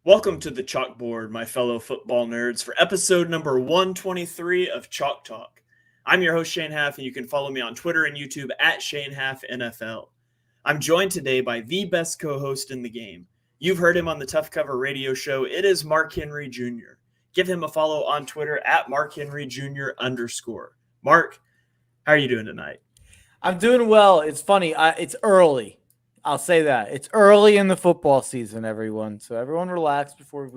Welcome to the chalkboard, my fellow football nerds, for episode number 123 of Chalk Talk. I'm your host, Shane Haff, and you can follow me on Twitter and YouTube at Shane Haff NFL. I'm joined today by the best co-host in the game. You've heard him on the Tough Cover radio show. It is Mark Henry Jr. Give him a follow on Twitter at @MarkHenryJr_. Mark, how are you doing tonight? I'm doing well. It's funny. It's early. I'll say that. It's early in the football season, everyone. So everyone relax before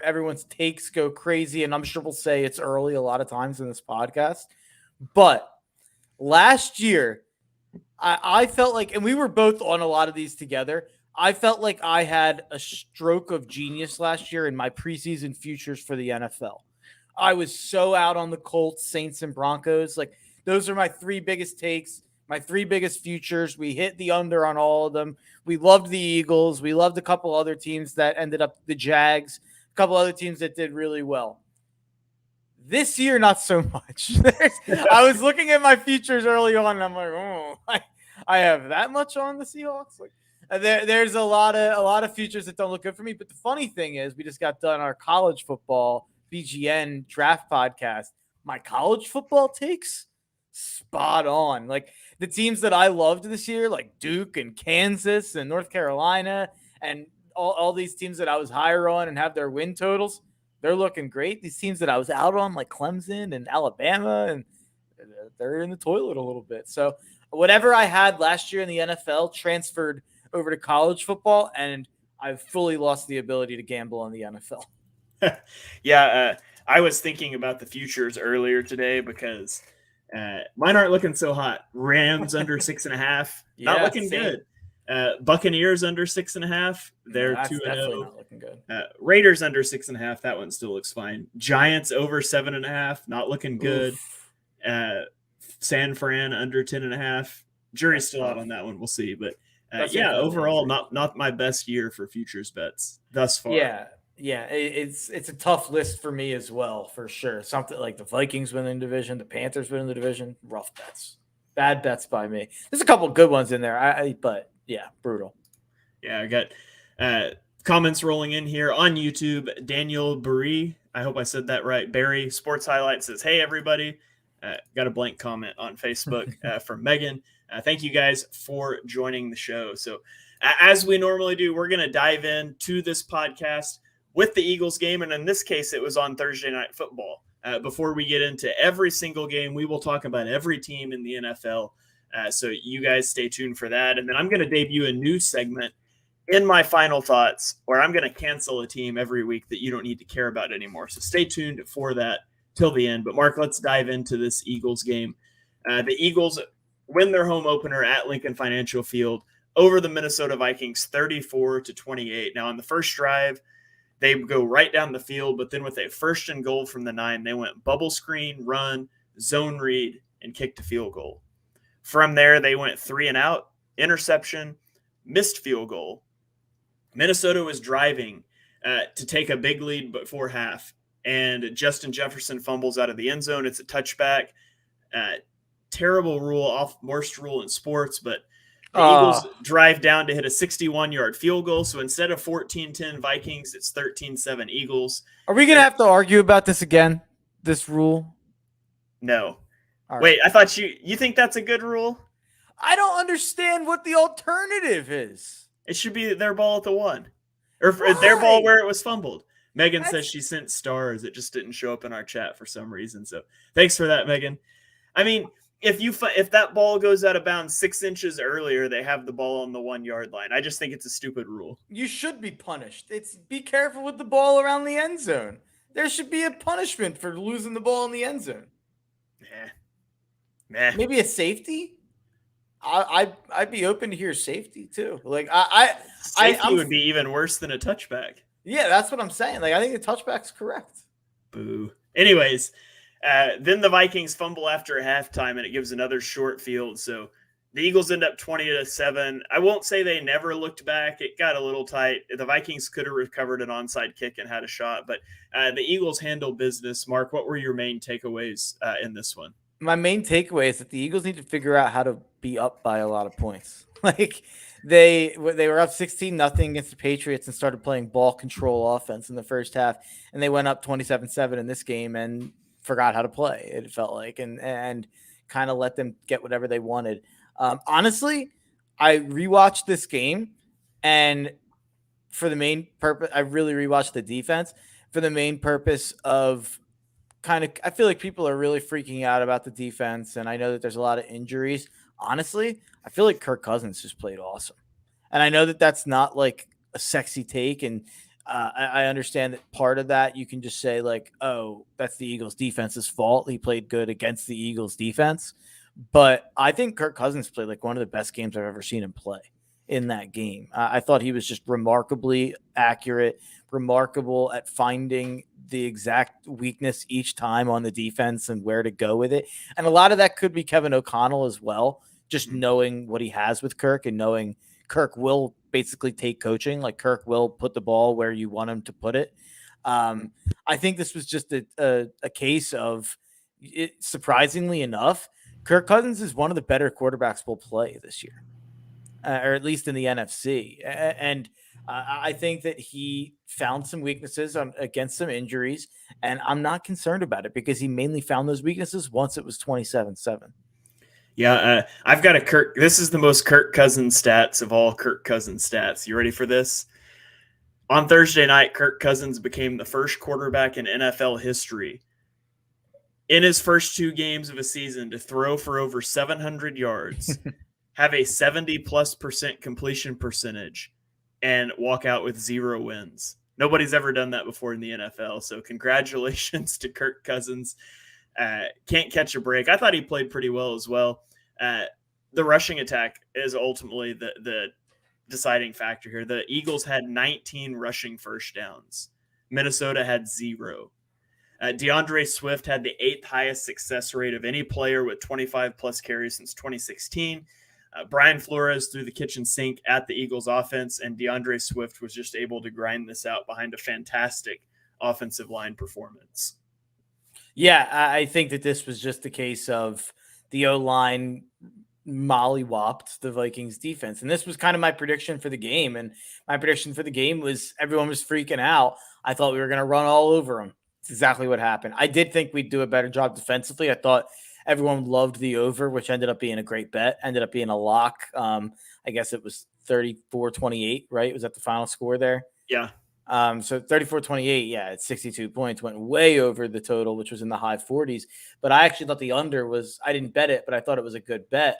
everyone's takes go crazy. And I'm sure we'll say it's early a lot of times in this podcast. But last year, I felt like, and we were both on a lot of these together, I felt like I had a stroke of genius last year in my preseason futures for the NFL. I was so out on the Colts, Saints, and Broncos. Like, those are my three biggest takes. My three biggest futures. We hit the under on all of them. We loved the Eagles. We loved a couple other teams that ended up the Jags, a couple other teams that did really well. This year, not so much. I was looking at my futures early on, and I'm like, oh, I have that much on the Seahawks. Like, there's a lot of futures that don't look good for me. But the funny thing is, we just got done our college football BGN draft podcast. My college football takes spot on. Like, the teams that I loved this year, like Duke and Kansas and North Carolina and all these teams that I was higher on and have their win totals, they're looking great. These teams that I was out on, like Clemson and Alabama, and they're in the toilet a little bit. So whatever I had last year in the NFL transferred over to college football, and I've fully lost the ability to gamble on the NFL. Yeah, I was thinking about the futures earlier today because mine aren't looking so hot. Rams under 6.5, not looking good. Buccaneers under 6.5, they're 2-0. Not looking good. Raiders under 6.5, that one still looks fine. Giants over 7.5, not looking good. San Fran under 10.5. Jury's still out on that one. We'll see, but overall, not my best year for futures bets thus far. Yeah, it's a tough list for me as well, for sure. Something like the Vikings winning the division, the Panthers winning the division, rough bets. Bad bets by me. There's a couple good ones in there, but yeah, brutal. Yeah, I got comments rolling in here on YouTube. Daniel Barry, I hope I said that right. Barry Sports Highlight says, "Hey, everybody." Got a blank comment on Facebook from Megan. Thank you guys for joining the show. So as we normally do, we're going to dive into this podcast with the Eagles game, and in this case, it was on Thursday Night Football. Before we get into every single game, we will talk about every team in the NFL, so you guys stay tuned for that. And then I'm going to debut a new segment in my final thoughts, where I'm going to cancel a team every week that you don't need to care about anymore. So stay tuned for that till the end. But Mark, let's dive into this Eagles game. The Eagles win their home opener at Lincoln Financial Field over the Minnesota Vikings 34-28. Now, on the first drive, they go right down the field, but then with a 1st and goal from the 9, they went bubble screen, run, zone read, and kicked a field goal. From there, they went 3 and out, interception, missed field goal. Minnesota was driving to take a big lead before half, and Justin Jefferson fumbles out of the end zone. It's a touchback. Terrible rule, worst rule in sports, but the Eagles drive down to hit a 61-yard field goal. So instead of 14-10 Vikings, it's 13-7 Eagles. Are we going to have to argue about this again, this rule? No. Wait, I thought you think that's a good rule? I don't understand what the alternative is. It should be their ball at the 1. Or their ball where it was fumbled. Megan says she sent stars. It just didn't show up in our chat for some reason. So thanks for that, Megan. I mean, if that ball goes out of bounds 6 inches earlier, they have the ball on the 1-yard line. I just think it's a stupid rule. You should be punished. Be careful with the ball around the end zone. There should be a punishment for losing the ball in the end zone. Maybe a safety. I'd be open to hear safety too. Like safety would be even worse than a touchback. Yeah, that's what I'm saying. Like, I think the touchback's correct. Boo. Anyways. Then the Vikings fumble after halftime, and it gives another short field. So the Eagles end up 20-7. I won't say they never looked back. It got a little tight. The Vikings could have recovered an onside kick and had a shot, but the Eagles handled business. Mark, what were your main takeaways in this one? My main takeaway is that the Eagles need to figure out how to be up by a lot of points. Like they were up 16-0 against the Patriots and started playing ball control offense in the first half, and they went up 27-7 in this game and forgot how to play. It felt like and kind of let them get whatever they wanted. Honestly, I rewatched this game, and for the main purpose, I really rewatched the defense for the main purpose of I feel like people are really freaking out about the defense, and I know that there's a lot of injuries. Honestly, I feel like Kirk Cousins just played awesome. And I know that that's not like a sexy take. And I understand that part of that you can just say, like, oh, that's the Eagles defense's fault. He played good against the Eagles defense. But I think Kirk Cousins played like one of the best games I've ever seen him play in that game. I thought he was just remarkably accurate, remarkable at finding the exact weakness each time on the defense and where to go with it. And a lot of that could be Kevin O'Connell as well, just knowing what he has with Kirk and knowing Kirk will basically take coaching. Like Kirk will put the ball where you want him to put it. I think this was just a case of it, surprisingly enough, Kirk Cousins is one of the better quarterbacks we'll play this year, or at least in the NFC. And I think that he found some weaknesses against some injuries, and I'm not concerned about it because he mainly found those weaknesses once it was 27-7. Yeah, I've got a Kirk. This is the most Kirk Cousins stats of all Kirk Cousins stats. You ready for this? On Thursday night, Kirk Cousins became the first quarterback in NFL history in his first 2 games of a season to throw for over 700 yards, have a 70+% completion percentage, and walk out with 0 wins. Nobody's ever done that before in the NFL. So congratulations to Kirk Cousins. Can't catch a break. I thought he played pretty well as well. The rushing attack is ultimately the deciding factor here. The Eagles had 19 rushing first downs. Minnesota had 0. DeAndre Swift had the 8th highest success rate of any player with 25 plus carries since 2016. Brian Flores threw the kitchen sink at the Eagles offense, and DeAndre Swift was just able to grind this out behind a fantastic offensive line performance. Yeah, I think that this was just a case of the O-line mollywopped the Vikings defense. And this was kind of my prediction for the game. And my prediction for the game was everyone was freaking out. I thought we were going to run all over them. It's exactly what happened. I did think we'd do a better job defensively. I thought everyone loved the over, which ended up being a great bet, ended up being a lock. I guess it was 34-28, right? Was that the final score there? Yeah. So 34-28, yeah, it's 62 points, went way over the total, which was in the high 40s. But I actually thought the under was, I didn't bet it, but I thought it was a good bet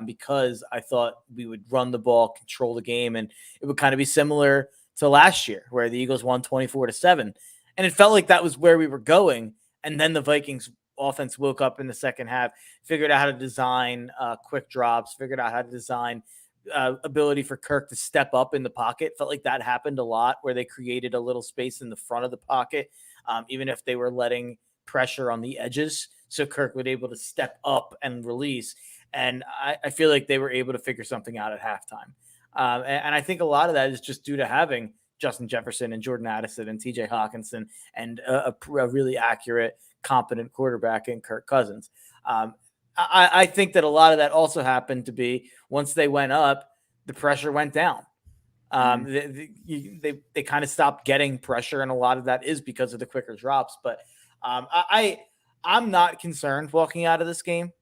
because I thought we would run the ball, control the game, and it would kind of be similar to last year where the Eagles won 24-7. And it felt like that was where we were going. And then the Vikings offense woke up in the second half, figured out how to design quick drops, figured out how to design ability for Kirk to step up in the pocket. Felt like that happened a lot where they created a little space in the front of the pocket, even if they were letting pressure on the edges. So Kirk would be able to step up and release. And I feel like they were able to figure something out at halftime. And I think a lot of that is just due to having Justin Jefferson and Jordan Addison and TJ Hawkinson and a really accurate, competent quarterback in Kirk Cousins. I think that a lot of that also happened to be once they went up, the pressure went down. They kind of stopped getting pressure, and a lot of that is because of the quicker drops. But I'm not concerned walking out of this game.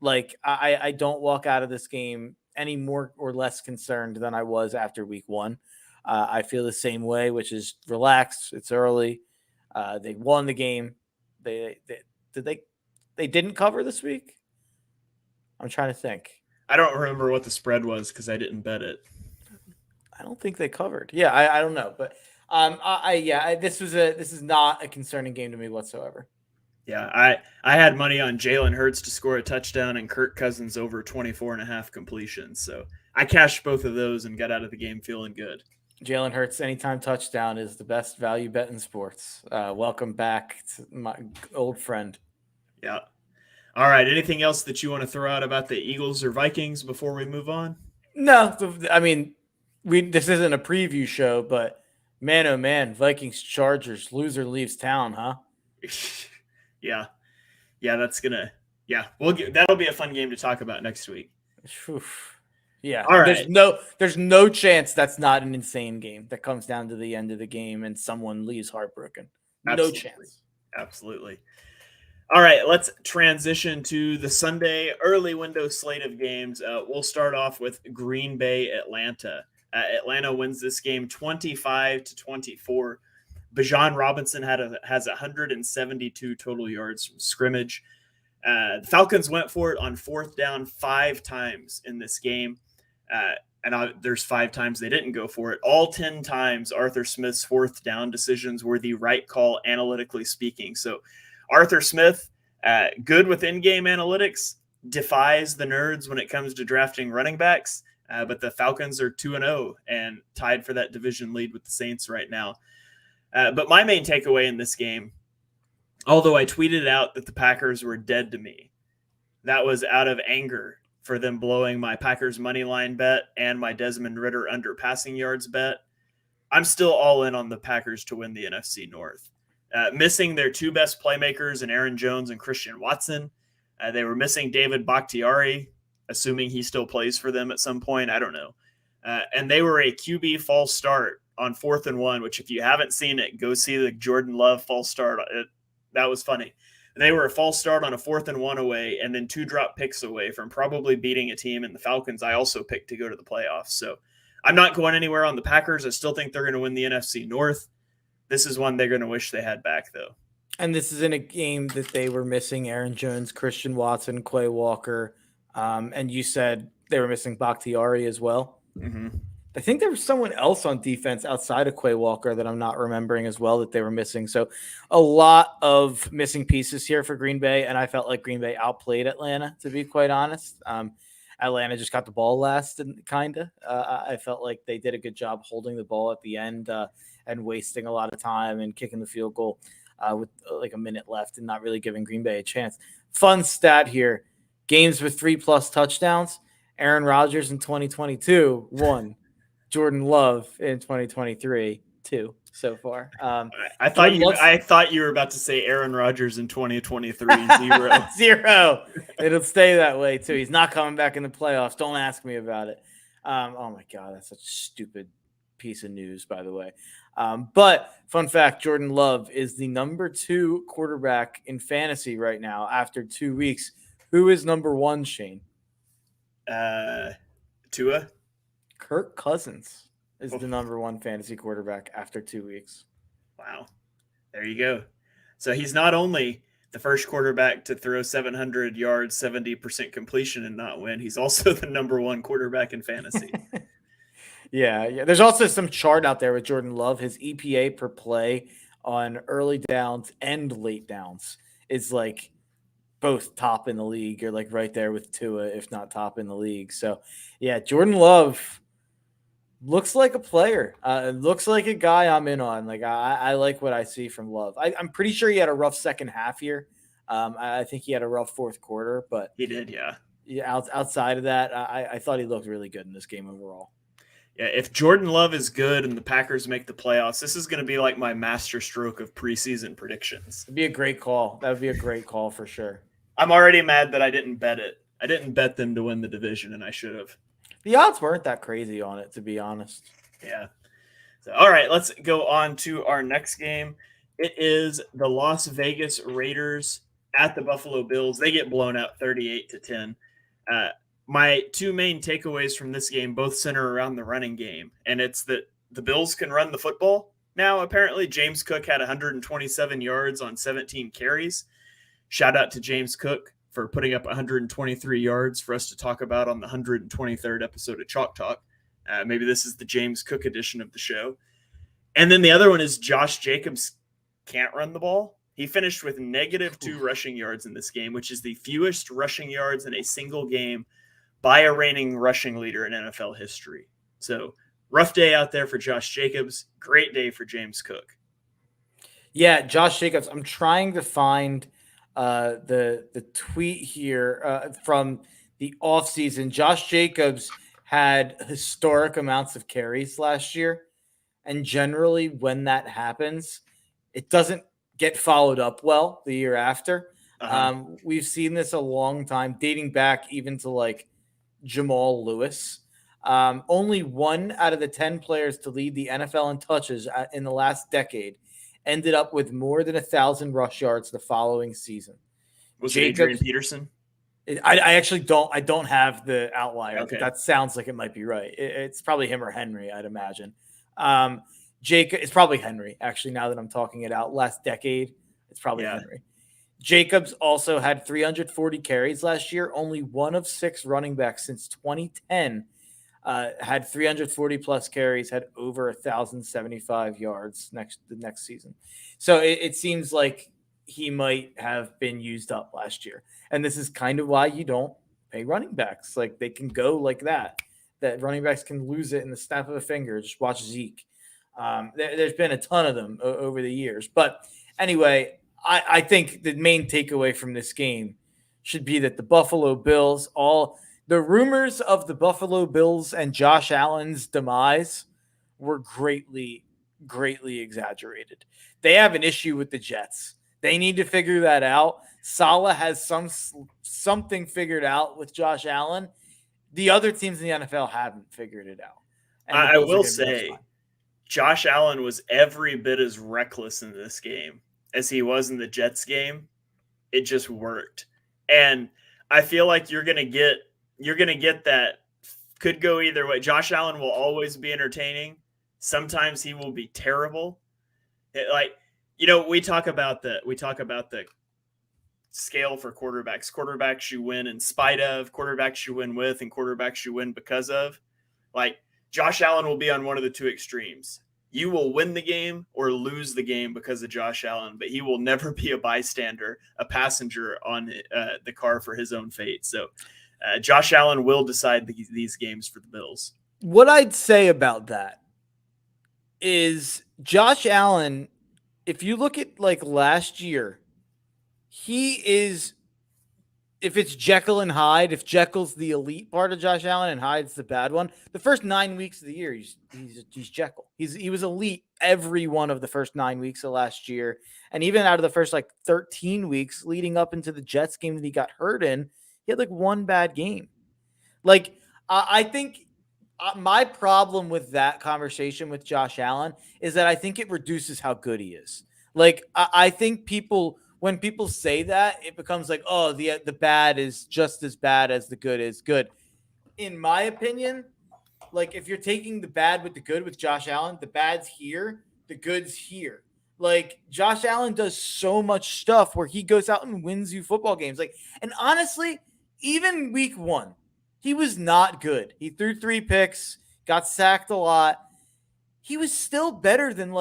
Like I don't walk out of this game any more or less concerned than I was after week 1. I feel the same way, which is relaxed. It's early. They won the game. They didn't cover this week. I'm trying to think. I don't remember what the spread was because I didn't bet it. I don't think they covered. Yeah, I don't know, but this is not a concerning game to me whatsoever. Yeah, I had money on Jalen Hurts to score a touchdown and Kirk Cousins over 24.5 completions. So I cashed both of those and got out of the game feeling good. Jalen Hurts anytime touchdown is the best value bet in sports. Welcome back to my old friend. Yeah. All right. Anything else that you want to throw out about the Eagles or Vikings before we move on? No, I mean, this isn't a preview show, but man, oh man, Vikings Chargers, loser leaves town, huh? Yeah, that'll be a fun game to talk about next week. Oof. Yeah. All There's right. no chance that's not an insane game that comes down to the end of the game and someone leaves heartbroken. No Absolutely. chance. Absolutely. All right, let's transition to the Sunday early window slate of games. We'll start off with Green Bay, Atlanta. Atlanta wins this game 25-24. Bijan Robinson has 172 total yards from scrimmage. The Falcons went for it on fourth down 5 times in this game. There's 5 times they didn't go for it. All 10 times Arthur Smith's fourth down decisions were the right call, analytically speaking. So Arthur Smith, good with in-game analytics, defies the nerds when it comes to drafting running backs. But the Falcons are 2-0 and tied for that division lead with the Saints right now. But my main takeaway in this game, although I tweeted out that the Packers were dead to me, that was out of anger for them blowing my Packers money line bet and my Desmond Ridder under passing yards bet. I'm still all in on the Packers to win the NFC North. Missing their 2 best playmakers in Aaron Jones and Christian Watson. They were missing David Bakhtiari, assuming he still plays for them at some point. I don't know. And they were a QB false start on 4th and 1, which if you haven't seen it, go see the Jordan Love false start. That was funny. They were a false start on a 4th and 1 away and then 2 drop picks away from probably beating a team in the Falcons I also picked to go to the playoffs. So I'm not going anywhere on the Packers. I still think they're going to win the NFC North. This is one they're going to wish they had back, though. And this is in a game that they were missing Aaron Jones, Christian Watson, Quay Walker, and you said they were missing Bakhtiari as well. Mm-hmm. I think there was someone else on defense outside of Quay Walker that I'm not remembering as well that they were missing. So a lot of missing pieces here for Green Bay, and I felt like Green Bay outplayed Atlanta, to be quite honest. Atlanta just got the ball last, and kind of. I felt like they did a good job holding the ball at the end and wasting a lot of time and kicking the field goal with like a minute left and not really giving Green Bay a chance. Fun stat here. Games with 3+ touchdowns. Aaron Rodgers in 2022 won. Jordan Love in 2023, 2 so far. I thought you were about to say Aaron Rodgers in 2023, 0. 0. It'll stay that way too. He's not coming back in the playoffs. Don't ask me about it. Oh my God, that's such a stupid piece of news, by the way. But fun fact, Jordan Love is the number 2 quarterback in fantasy right now after 2 weeks. Who is number 1, Shane? Tua? Kirk Cousins is the number 1 fantasy quarterback after 2 weeks. Wow. There you go. So he's not only the first quarterback to throw 700 yards, 70% completion and not win, he's also the number 1 quarterback in fantasy. Yeah. There's also some chart out there with Jordan Love. His EPA per play on early downs and late downs is like both top in the league. You're like right there with Tua, if not top in the league. So, yeah, Jordan Love looks like a player. Looks like a guy I'm in on. Like I like what I see from Love. I'm pretty sure he had a rough second half here. I think he had a rough fourth quarter, but he did, yeah. Yeah, outside of that, I thought he looked really good in this game overall. Yeah, if Jordan Love is good and the Packers make the playoffs, this is going to be like my master stroke of preseason predictions. It'd be a great call. That would be a great call for sure. I'm already mad that I didn't bet it. I didn't bet them to win the division, and I should have. The odds weren't that crazy on it, to be honest. Yeah. So, all right, let's go on to our next game. It is the Las Vegas Raiders at the Buffalo Bills. They get blown out 38-10. My 2 main takeaways from this game both center around the running game, and it's that the Bills can run the football now. Apparently, James Cook had 127 yards on 17 carries. Shout out to James Cook for putting up 123 yards for us to talk about on the 123rd episode of Chalk Talk. Maybe this is the James Cook edition of the show. And then the other one is Josh Jacobs can't run the ball. He finished with -2 rushing yards in this game, which is the fewest rushing yards in a single game by a reigning rushing leader in NFL history. So rough day out there for Josh Jacobs. Great day for James Cook. Yeah, Josh Jacobs. I'm trying to find the tweet here from the offseason. Josh Jacobs had historic amounts of carries last year. And generally when that happens, it doesn't get followed up well the year after. We've seen this a long time, dating back even to like Jamal Lewis. Only 1 out of the 10 players to lead the NFL in touches in the last decade ended up with more than 1,000 rush yards the following season. Was it Adrian Peterson? I actually don't have the outlier, Okay. but that sounds like it might be right. It's probably him or Henry, I'd imagine. It's probably Henry, actually, now that I'm talking it out. Last decade, it's probably Henry. Jacobs also had 340 carries last year. Only one of 6 running backs since 2010 had 340 plus carries, had over 1,075 yards the next season. So it seems like he might have been used up last year. And this is kind of why you don't pay running backs. Like, they can go like that running backs can lose it in the snap of a finger. Just watch Zeke. There's been a ton of them over the years. But anyway, I think the main takeaway from this game should be that the Buffalo Bills, the rumors of the Buffalo Bills and Josh Allen's demise were greatly, greatly exaggerated. They have an issue with the Jets. They need to figure that out. Saleh has something figured out with Josh Allen. The other teams in the NFL haven't figured it out. And I will say, Josh Allen was every bit as reckless in this game as he was in the Jets game. It just worked. And I feel like you're going to get that. Could go either way. Josh Allen will always be entertaining. Sometimes he will be terrible. We talk about the scale for quarterbacks. Quarterbacks you win in spite of, quarterbacks you win with, and quarterbacks you win because of. Like, Josh Allen will be on one of the two extremes. You will win the game or lose the game because of Josh Allen, but he will never be a bystander, a passenger on the car for his own fate. So Josh Allen will decide these games for the Bills. What I'd say about that is Josh Allen, if you look at like last year, he is, if it's Jekyll and Hyde, if Jekyll's the elite part of Josh Allen and Hyde's the bad one, the first 9 weeks of the year, he's Jekyll. He was elite every one of the first 9 weeks of last year. And even out of the first 13 weeks leading up into the Jets game that he got hurt in, he had one bad game. I think my problem with that conversation with Josh Allen is that I think it reduces how good he is. I think when people say that, it becomes like, oh, the bad is just as bad as the good is good. In my opinion, if you're taking the bad with the good with Josh Allen, the bad's here, the good's here. Josh Allen does so much stuff where he goes out and wins you football games. And honestly, even week 1, he was not good. He threw 3 picks, got sacked a lot. He was still better than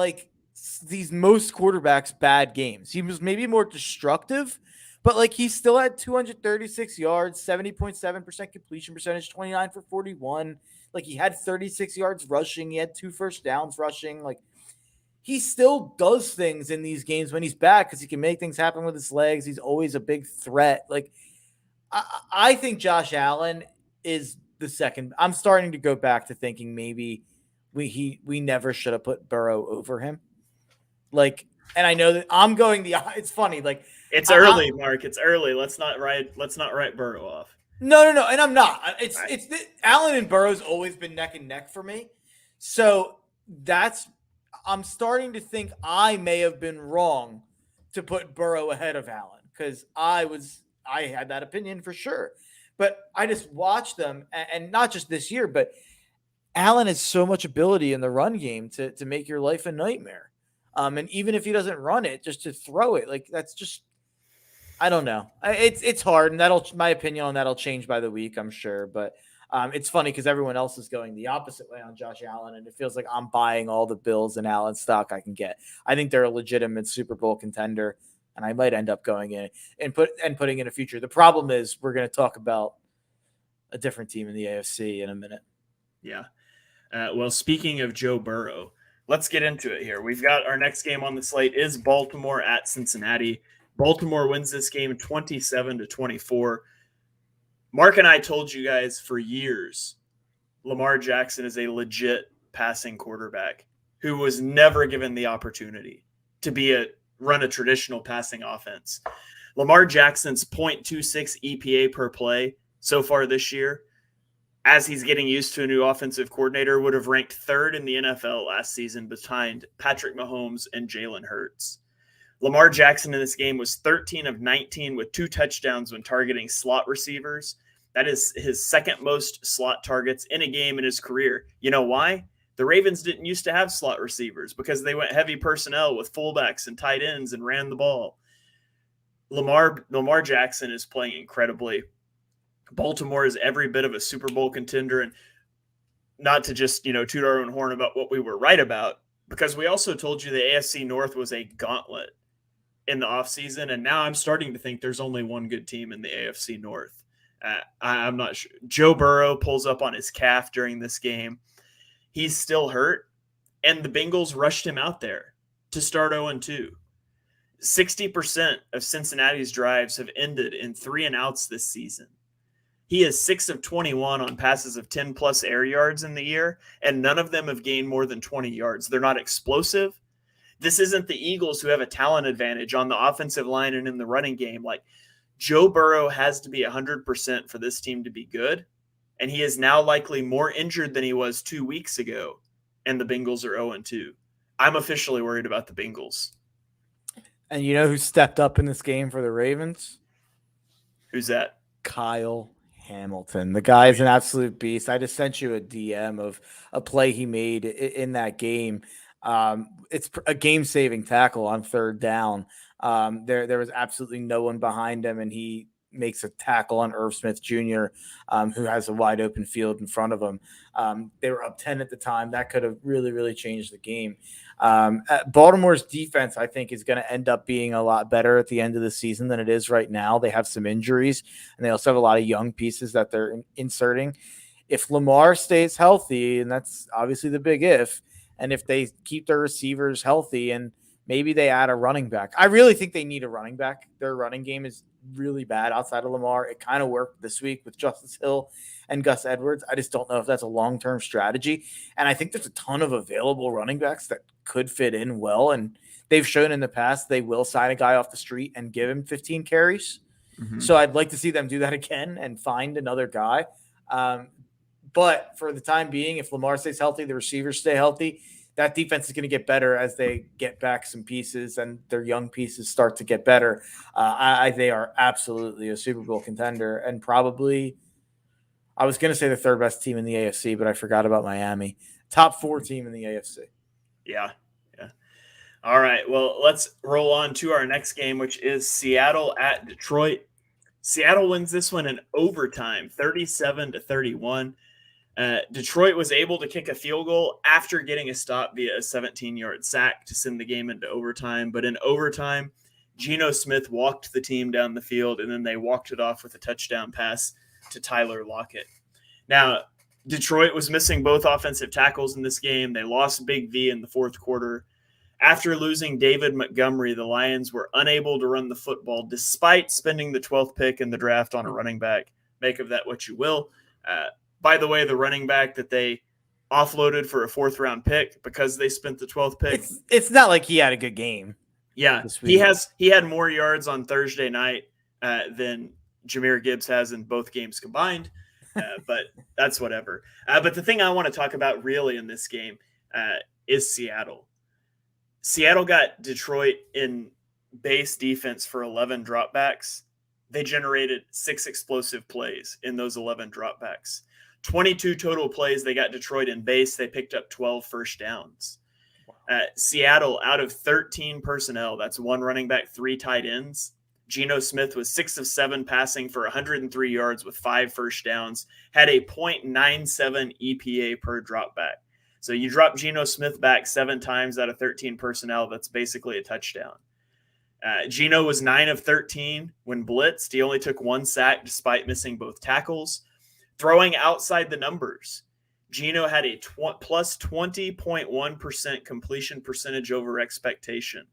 these most quarterbacks' bad games. He was maybe more destructive, but he still had 236 yards, 70.7% completion percentage, 29 for 41. He had 36 yards rushing. He had 2 first downs rushing. He still does things in these games when he's back because he can make things happen with his legs. He's always a big threat. I think Josh Allen is the second. I'm starting to go back to thinking maybe we never should have put Burrow over him. And I know that I'm going it's funny. It's early, Mark. It's early. Let's not write Burrow off. No. And I'm not. It's Allen and Burrow's always been neck and neck for me. So I'm starting to think I may have been wrong to put Burrow ahead of Allen because I had that opinion for sure. But I just watched them, and not just this year, but Allen has so much ability in the run game to make your life a nightmare. And even if he doesn't run it, just to throw it, that's just, I don't know. It's hard, and my opinion on that'll change by the week, I'm sure. But it's funny because everyone else is going the opposite way on Josh Allen, and it feels like I'm buying all the Bills and Allen stock I can get. I think they're a legitimate Super Bowl contender, and I might end up going in and putting in a future. The problem is we're going to talk about a different team in the AFC in a minute. Yeah. Well, speaking of Joe Burrow, let's get into it here. We've got our next game on the slate is Baltimore at Cincinnati. Baltimore wins this game 27-24. Mark and I told you guys for years, Lamar Jackson is a legit passing quarterback who was never given the opportunity to run a traditional passing offense. Lamar Jackson's .26 EPA per play so far this year as he's getting used to a new offensive coordinator, would have ranked third in the NFL last season behind Patrick Mahomes and Jalen Hurts. Lamar Jackson in this game was 13 of 19 with 2 touchdowns when targeting slot receivers. That is his second most slot targets in a game in his career. You know why? The Ravens didn't used to have slot receivers because they went heavy personnel with fullbacks and tight ends and ran the ball. Lamar Jackson is playing incredibly. Baltimore is every bit of a Super Bowl contender, and not to just, toot our own horn about what we were right about, because we also told you the AFC North was a gauntlet in the offseason, and now I'm starting to think there's only one good team in the AFC North. I'm not sure. Joe Burrow pulls up on his calf during this game. He's still hurt, and the Bengals rushed him out there to start 0-2. 60% of Cincinnati's drives have ended in 3-and-outs this season. He is 6 of 21 on passes of 10-plus air yards in the year, and none of them have gained more than 20 yards. They're not explosive. This isn't the Eagles, who have a talent advantage on the offensive line and in the running game. Like, Joe Burrow has to be 100% for this team to be good, and he is now likely more injured than he was 2 weeks ago, and the Bengals are 0-2. I'm officially worried about the Bengals. And you know who stepped up in this game for the Ravens? Who's that? Kyle Hamilton. The guy is an absolute beast. I just sent you a DM of a play he made in that game. It's a game-saving tackle on 3rd down. There was absolutely no one behind him, and he makes a tackle on Irv Smith Jr., who has a wide open field in front of him. They were up 10 at the time. That could have really, really changed the game. Baltimore's defense, I think, is going to end up being a lot better at the end of the season than it is right now. They have some injuries, and they also have a lot of young pieces that they're inserting. If Lamar stays healthy, and that's obviously the big if, and if they keep their receivers healthy and maybe they add a running back. I really think they need a running back. Their running game is really bad outside of Lamar. It kind of worked this week with Justice Hill and Gus Edwards. I just don't know if that's a long-term strategy. And I think there's a ton of available running backs that could fit in well. And they've shown in the past they will sign a guy off the street and give him 15 carries. Mm-hmm. So I'd like to see them do that again and find another guy. But for the time being, if Lamar stays healthy, the receivers stay healthy, that defense is going to get better as they get back some pieces and their young pieces start to get better. They are absolutely a Super Bowl contender, and probably, I was going to say the 3rd best team in the AFC, but I forgot about Miami. Top 4 team in the AFC. Yeah. All right. Well, let's roll on to our next game, which is Seattle at Detroit. Seattle wins this one in overtime, 37-31. Detroit was able to kick a field goal after getting a stop via a 17-yard sack to send the game into overtime. But in overtime, Geno Smith walked the team down the field, and then they walked it off with a touchdown pass to Tyler Lockett. Now, Detroit was missing both offensive tackles in this game. They lost Big V in the 4th quarter. After losing David Montgomery, the Lions were unable to run the football despite spending the 12th pick in the draft on a running back. Make of that what you will. By the way, the running back that they offloaded for a 4th-round pick because they spent the 12th pick. It's not like he had a good game. Yeah, he had more yards on Thursday night than Jahmyr Gibbs has in both games combined, but that's whatever. But the thing I want to talk about really in this game is Seattle. Seattle got Detroit in base defense for 11 dropbacks. They generated 6 explosive plays in those 11 dropbacks. 22 total plays. They got Detroit in base. They picked up 12 first downs. Seattle, out of 13 personnel, that's 1 running back, 3 tight ends. Geno Smith was 6 of 7 passing for 103 yards with 5 first downs, had a .97 EPA per drop back. So you drop Geno Smith back 7 times out of 13 personnel, that's basically a touchdown. Geno was 9 of 13 when blitzed. He only took 1 sack despite missing both tackles. Throwing outside the numbers, Geno had a plus 20.1% completion percentage over expectation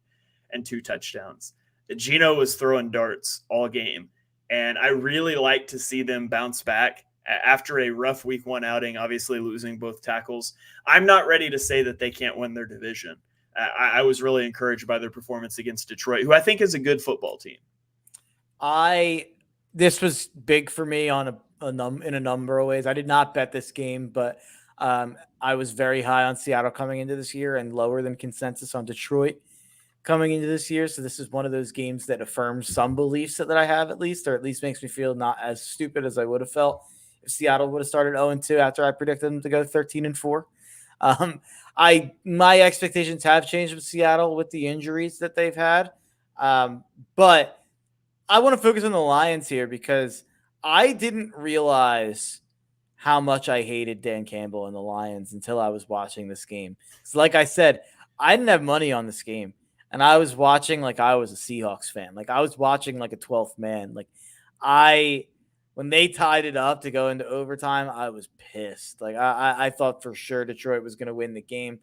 and 2 touchdowns. Geno was throwing darts all game, and I really like to see them bounce back after a rough week 1 outing, obviously losing both tackles. I'm not ready to say that they can't win their division. I was really encouraged by their performance against Detroit, who I think is a good football team. This was big for me on in a number of ways. I did not bet this game, but I was very high on Seattle coming into this year and lower than consensus on Detroit coming into this year. So this is one of those games that affirms some beliefs that I have, at least, or at least makes me feel not as stupid as I would have felt if Seattle would have started 0-2 after I predicted them to go 13-4. My expectations have changed with Seattle with the injuries that they've had. But I want to focus on the Lions here because I didn't realize how much I hated Dan Campbell and the Lions until I was watching this game. So like I said, I didn't have money on this game. And I was watching like I was a Seahawks fan. Like I was watching like a 12th man. Like when they tied it up to go into overtime, I was pissed. Like I thought for sure Detroit was going to win the game.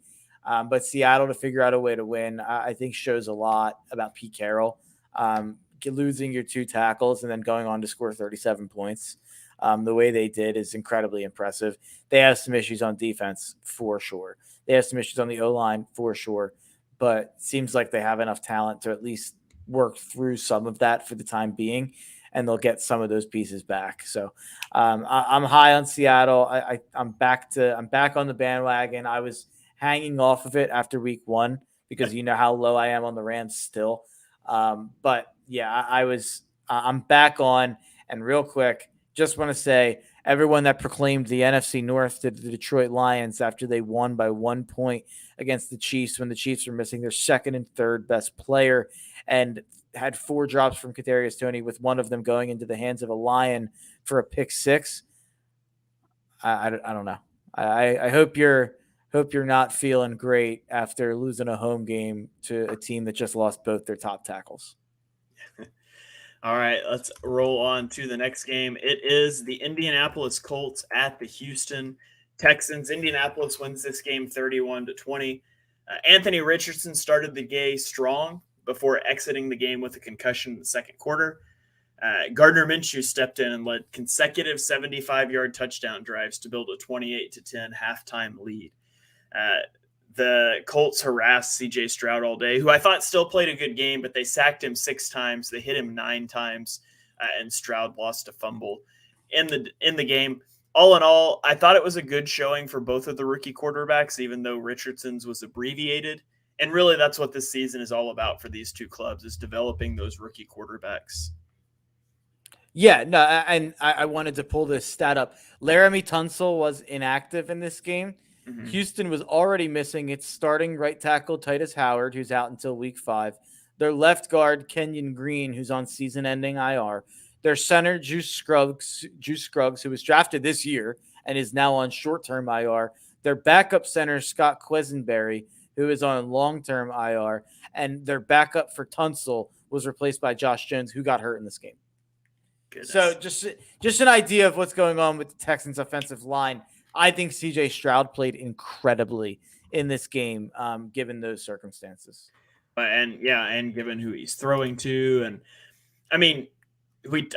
But Seattle to figure out a way to win, I think shows a lot about Pete Carroll. Losing your 2 tackles and then going on to score 37 points. The way they did is incredibly impressive. They have some issues on defense for sure. They have some issues on the O-line for sure. But it seems like they have enough talent to at least work through some of that for the time being, and they'll get some of those pieces back. So I'm high on Seattle. I'm back on the bandwagon. I was hanging off of it after week 1 because you know how low I am on the Rams still. But yeah, I'm back on. And real quick, just want to say everyone that proclaimed the NFC North to the Detroit Lions after they won by 1 point against the Chiefs when the Chiefs were missing their second and third best player and had 4 drops from Kadarius Toney, with one of them going into the hands of a Lion for a pick 6. I don't know. I hope you're not feeling great after losing a home game to a team that just lost both their top tackles. All right, let's roll on to the next game. It is the Indianapolis Colts at the Houston Texans. Indianapolis wins this game 31-20. Anthony Richardson started the game strong before exiting the game with a concussion in the second quarter. Gardner Minshew stepped in and led consecutive 75-yard touchdown drives to build a 28-10 halftime lead. The Colts harassed C.J. Stroud all day, who I thought still played a good game, but they sacked him 6 times. They hit him 9 times, and Stroud lost a fumble in the game. All in all, I thought it was a good showing for both of the rookie quarterbacks, even though Richardson's was abbreviated. And really, that's what this season is all about for these two clubs, is developing those rookie quarterbacks. Yeah, no, and I wanted to pull this stat up. Laramie Tunsil was inactive in this game. Mm-hmm. Houston was already missing its starting right tackle, Titus Howard, who's out until week 5. Their left guard, Kenyon Green, who's on season-ending IR. Their center, Juice Scruggs, who was drafted this year and is now on short-term IR. Their backup center, Scott Quisenberry, who is on long-term IR. And their backup for Tunsil was replaced by Josh Jones, who got hurt in this game. Goodness. So just an idea of what's going on with the Texans' offensive line. I think C.J. Stroud played incredibly in this game, given those circumstances. And given who he's throwing to. And I mean,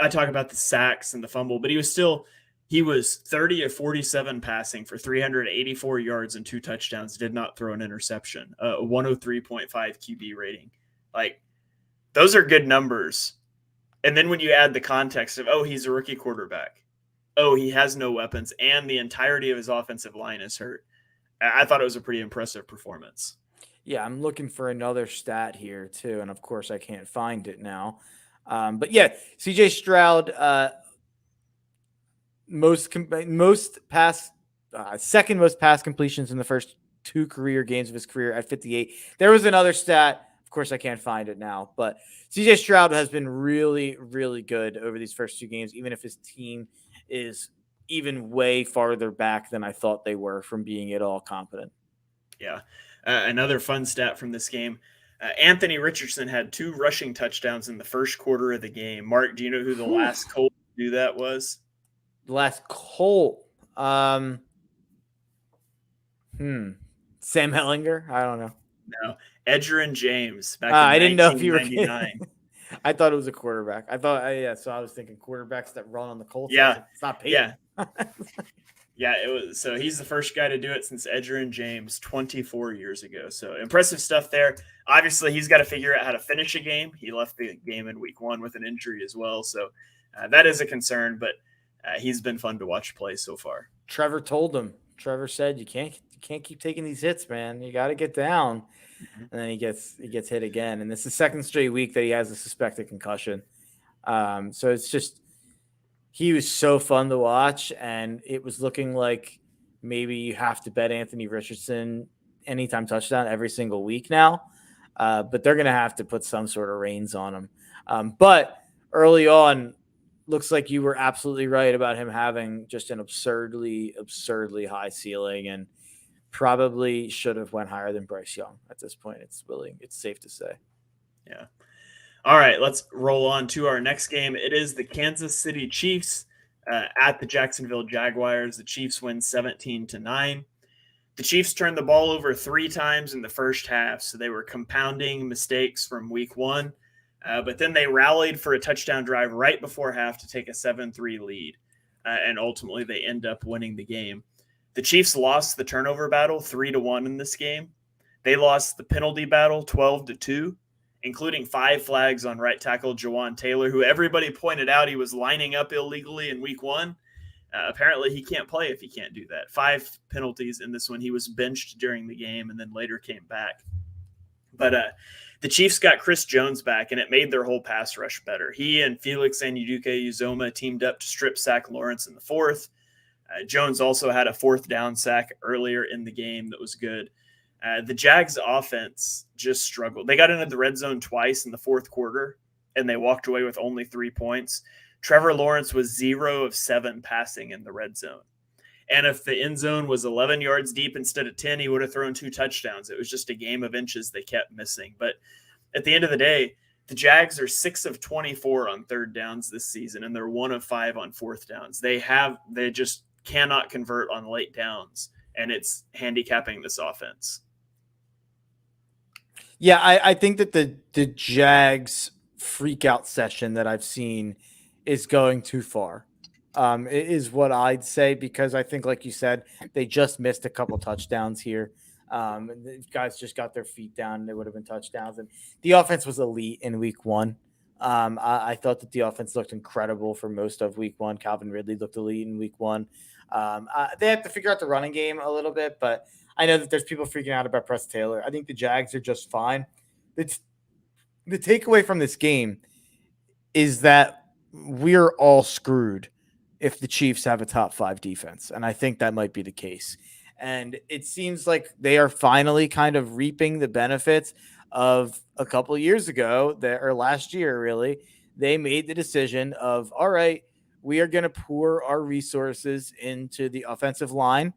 I talk about the sacks and the fumble, but he was 30 of 47 passing for 384 yards and 2 touchdowns, did not throw an interception, a 103.5 QB rating. Like, those are good numbers. And then when you add the context of, he's a rookie quarterback. He has no weapons, and the entirety of his offensive line is hurt. I thought it was a pretty impressive performance. Yeah, I'm looking for another stat here, too, and of course I can't find it now. But yeah, C.J. Stroud, second most pass completions in the first 2 career games of his career at 58. There was another stat. Of course, I can't find it now, but C.J. Stroud has been really, really good over these first 2 games, even if his team is even way farther back than I thought they were from being at all competent. Yeah. Another fun stat from this game. Anthony Richardson had 2 rushing touchdowns in the first quarter of the game. Mark, do you know who the last Colt to do that was? The last Colt? Sam Hellinger? I don't know. No. Edgerrin James back in I didn't know if you were 1999. I thought it was a quarterback. So I was thinking quarterbacks that run on the Colts. Yeah. It's not Peyton. Yeah. Yeah, it was. So he's the first guy to do it since Edgerrin James 24 years ago. So impressive stuff there. Obviously, he's got to figure out how to finish a game. He left the game in week 1 with an injury as well. So that is a concern. But He's been fun to watch play so far. Trevor told him. Trevor said, "You can't keep taking these hits, man. You got to get down." Mm-hmm. And then he gets hit again, and it's the second straight week that he has a suspected concussion. So it's just he was so fun to watch, and it was looking like maybe you have to bet Anthony Richardson anytime touchdown every single week now. But they're going to have to put some sort of reins on him. But early on, looks like you were absolutely right about him having just an absurdly high ceiling, and probably should have went higher than Bryce Young at this point. It's safe to say. Yeah. All right, let's roll on to our next game. It is the Kansas City Chiefs at the Jacksonville Jaguars. The Chiefs win 17-9. The Chiefs turned the ball over 3 times in the first half, so they were compounding mistakes from week 1. But then they rallied for a touchdown drive right before half to take a 7-3 lead, and ultimately they end up winning the game. The Chiefs lost the turnover battle 3-1 in this game. They lost the penalty battle 12-2, including 5 flags on right tackle Jawan Taylor, who everybody pointed out he was lining up illegally in week 1. Apparently he can't play if he can't do that. 5 penalties in this one. He was benched during the game and then later came back. But the Chiefs got Chris Jones back, and it made their whole pass rush better. He and Felix Anudike-Uzomah teamed up to strip sack Lawrence in the 4th. Jones also had a 4th down sack earlier in the game that was good. The Jags offense just struggled. They got into the red zone twice in the 4th quarter, and they walked away with only 3 points. Trevor Lawrence was 0 of 7 passing in the red zone. And if the end zone was 11 yards deep instead of 10, he would have thrown 2 touchdowns. It was just a game of inches they kept missing. But at the end of the day, the Jags are 6 of 24 on 3rd downs this season, and they're 1 of 5 on 4th downs. They just cannot convert on late downs, and it's handicapping this offense. Yeah, I think that the Jags freak out session that I've seen is going too far. Is what I'd say, because I think, like you said, they just missed a couple touchdowns here. The guys just got their feet down. They would have been touchdowns. And the offense was elite in week 1. I thought that the offense looked incredible for most of week 1. Calvin Ridley looked elite in week 1. They have to figure out the running game a little bit, but I know that there's people freaking out about Press Taylor. I think the Jags are just fine. The takeaway from this game is that we're all screwed if the Chiefs have a top 5 defense. And I think that might be the case. And it seems like they are finally kind of reaping the benefits of a couple of years ago, or last year, really. They made the decision of, all right, we are going to pour our resources into the offensive line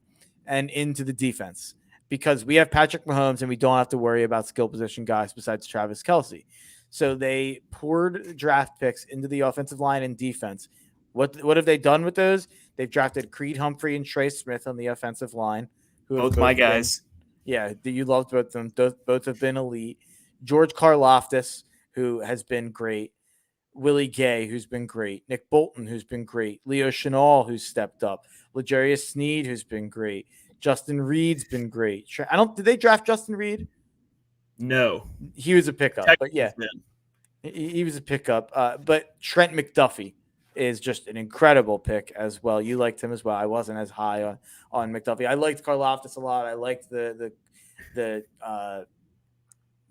and into the defense, because we have Patrick Mahomes and we don't have to worry about skill position guys besides Travis Kelce. So they poured draft picks into the offensive line and defense. What have they done with those? They've drafted Creed Humphrey and Trey Smith on the offensive line. Both my guys. Yeah, you loved both of them. Both have been elite. George Karlaftis, who has been great. Willie Gay, who's been great. Nick Bolton, who's been great. Leo Chenal, who's stepped up. L'Jarius Sneed, who's been great. Justin Reed's been great. Did they draft Justin Reed? No. He was a pickup. But yeah, he was a pickup. But Trent McDuffie is just an incredible pick as well. You liked him as well. I wasn't as high on McDuffie. I liked Karlaftis a lot. I liked the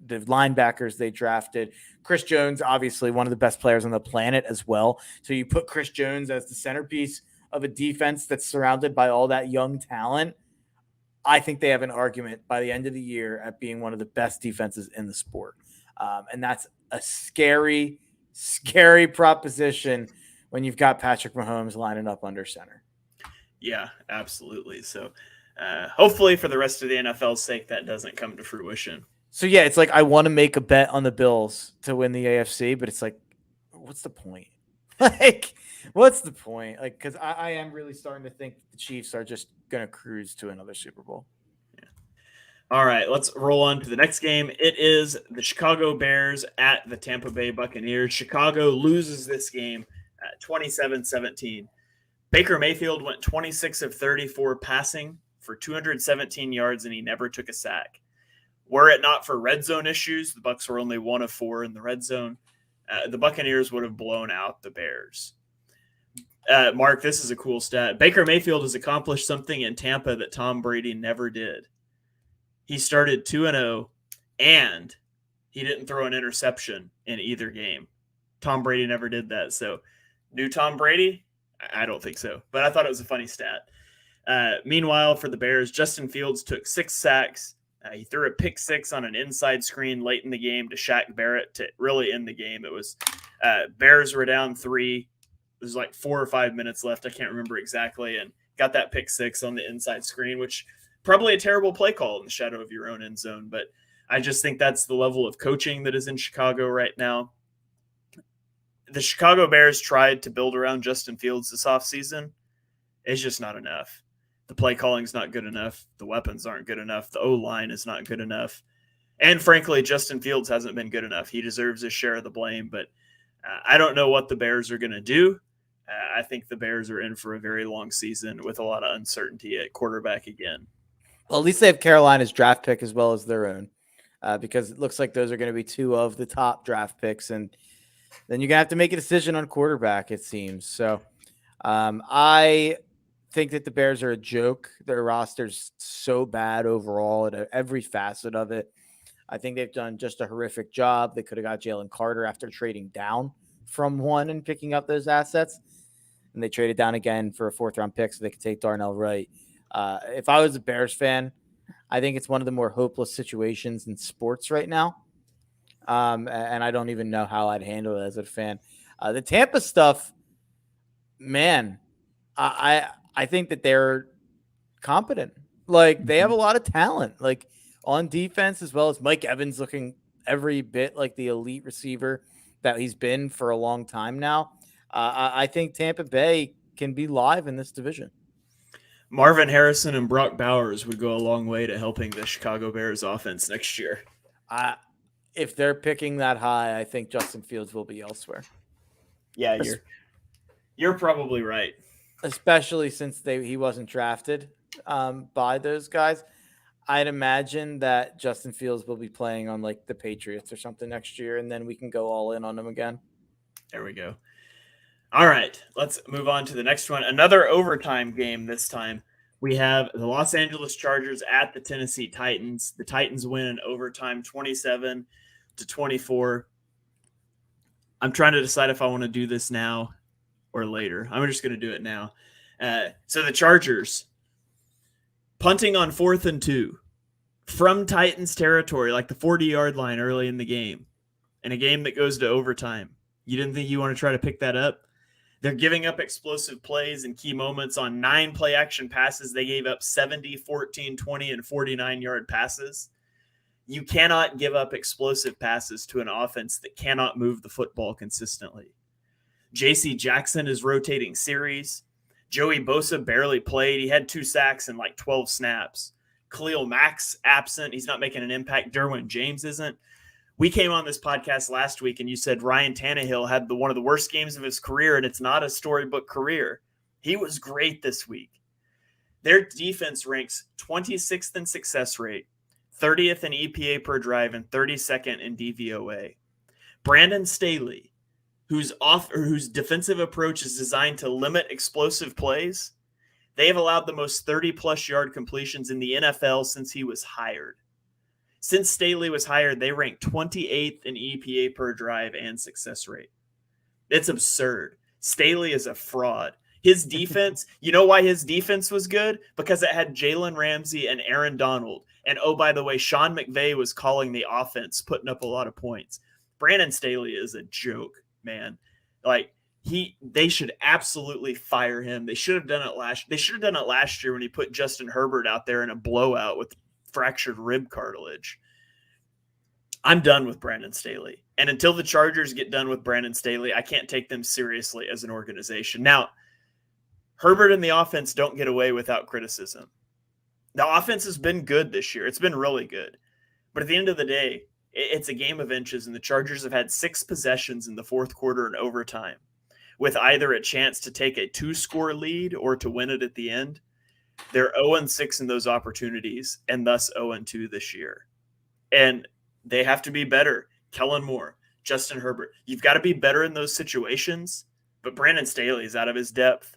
linebackers they drafted. Chris Jones, obviously one of the best players on the planet as well. So you put Chris Jones as the centerpiece of a defense that's surrounded by all that young talent. I think they have an argument by the end of the year at being one of the best defenses in the sport. And that's a scary, scary proposition when you've got Patrick Mahomes lining up under center. Yeah, absolutely. So hopefully for the rest of the NFL's sake, that doesn't come to fruition. So, yeah, it's like I want to make a bet on the Bills to win the AFC, but it's like, what's the point? What's the point? Because I am really starting to think the Chiefs are just going to cruise to another Super Bowl. Yeah. All right, let's roll on to the next game. It is the Chicago Bears at the Tampa Bay Buccaneers. Chicago loses this game 27-17. Baker Mayfield went 26 of 34 passing for 217 yards, and he never took a sack. Were it not for red zone issues, the Bucs were only 1 of 4 in the red zone. The Buccaneers would have blown out the Bears. Mark, this is a cool stat. Baker Mayfield has accomplished something in Tampa that Tom Brady never did. He started 2-0, and he didn't throw an interception in either game. Tom Brady never did that. So, new Tom Brady? I don't think so. But I thought it was a funny stat. Meanwhile, for the Bears, Justin Fields took 6 sacks. He threw a pick 6 on an inside screen late in the game to Shaq Barrett to really end the game. It was Bears were down 3. There's like 4 or 5 minutes left. I can't remember exactly. And got that pick 6 on the inside screen, which probably a terrible play call in the shadow of your own end zone. But I just think that's the level of coaching that is in Chicago right now. The Chicago Bears tried to build around Justin Fields this offseason. It's just not enough. The play calling's not good enough. The weapons aren't good enough. The O-line is not good enough. And frankly, Justin Fields hasn't been good enough. He deserves his share of the blame, but I don't know what the Bears are going to do. I think the Bears are in for a very long season with a lot of uncertainty at quarterback again. Well, at least they have Carolina's draft pick as well as their own, because it looks like those are going to be 2 of the top draft picks. And then you're going to have to make a decision on quarterback, it seems. So I think that the Bears are a joke. Their roster's so bad overall at every facet of it. I think they've done just a horrific job. They could have got Jalen Carter after trading down from 1 and picking up those assets. And they traded down again for a 4th-round pick so they could take Darnell Wright. If I was a Bears fan, I think it's one of the more hopeless situations in sports right now. And I don't even know how I'd handle it as a fan. The Tampa stuff, man, I think that they're competent. Like, they have a lot of talent, like on defense, as well as Mike Evans looking every bit like the elite receiver that he's been for a long time now. I think Tampa Bay can be live in this division. Marvin Harrison and Brock Bowers would go a long way to helping the Chicago Bears offense next year. If they're picking that high, I think Justin Fields will be elsewhere. Yeah, you're probably right. Especially since he wasn't drafted by those guys. I'd imagine that Justin Fields will be playing on like the Patriots or something next year, and then we can go all in on him again. There we go. All right, let's move on to the next one. Another overtime game this time. We have the Los Angeles Chargers at the Tennessee Titans. The Titans win in overtime 27-24. I'm trying to decide if I want to do this now or later. I'm just going to do it now. So the Chargers punting on 4th and 2 from Titans territory, like the 40-yard line early in the game, in a game that goes to overtime. You didn't think you want to try to pick that up? They're giving up explosive plays and key moments on 9 play-action passes. They gave up 70, 14, 20, and 49-yard passes. You cannot give up explosive passes to an offense that cannot move the football consistently. J.C. Jackson is rotating series. Joey Bosa barely played. He had 2 sacks and like 12 snaps. Khalil Mack's absent. He's not making an impact. Derwin James isn't. We came on this podcast last week and you said Ryan Tannehill had one of the worst games of his career, and it's not a storybook career. He was great this week. Their defense ranks 26th in success rate, 30th in EPA per drive, and 32nd in DVOA. Brandon Staley, whose defensive approach is designed to limit explosive plays, they have allowed the most 30-plus yard completions in the NFL since he was hired. Since Staley was hired, they rank 28th in EPA per drive and success rate. It's absurd. Staley is a fraud. His defense, you know why his defense was good? Because it had Jalen Ramsey and Aaron Donald. And oh, by the way, Sean McVay was calling the offense, putting up a lot of points. Brandon Staley is a joke, man. Like, they should absolutely fire him. They should have done it last year when he put Justin Herbert out there in a blowout with fractured rib cartilage. I'm done with Brandon Staley. And until the Chargers get done with Brandon Staley, I can't take them seriously as an organization. Now, Herbert and the offense don't get away without criticism. The offense has been good this year. It's been really good. But at the end of the day, it's a game of inches, and the Chargers have had 6 possessions in the 4th quarter and overtime, with either a chance to take a 2-score lead or to win it at the end. They're 0-6 in those opportunities, and thus 0-2 this year. And they have to be better. Kellen Moore, Justin Herbert. You've got to be better in those situations but Brandon Staley is out of his depth.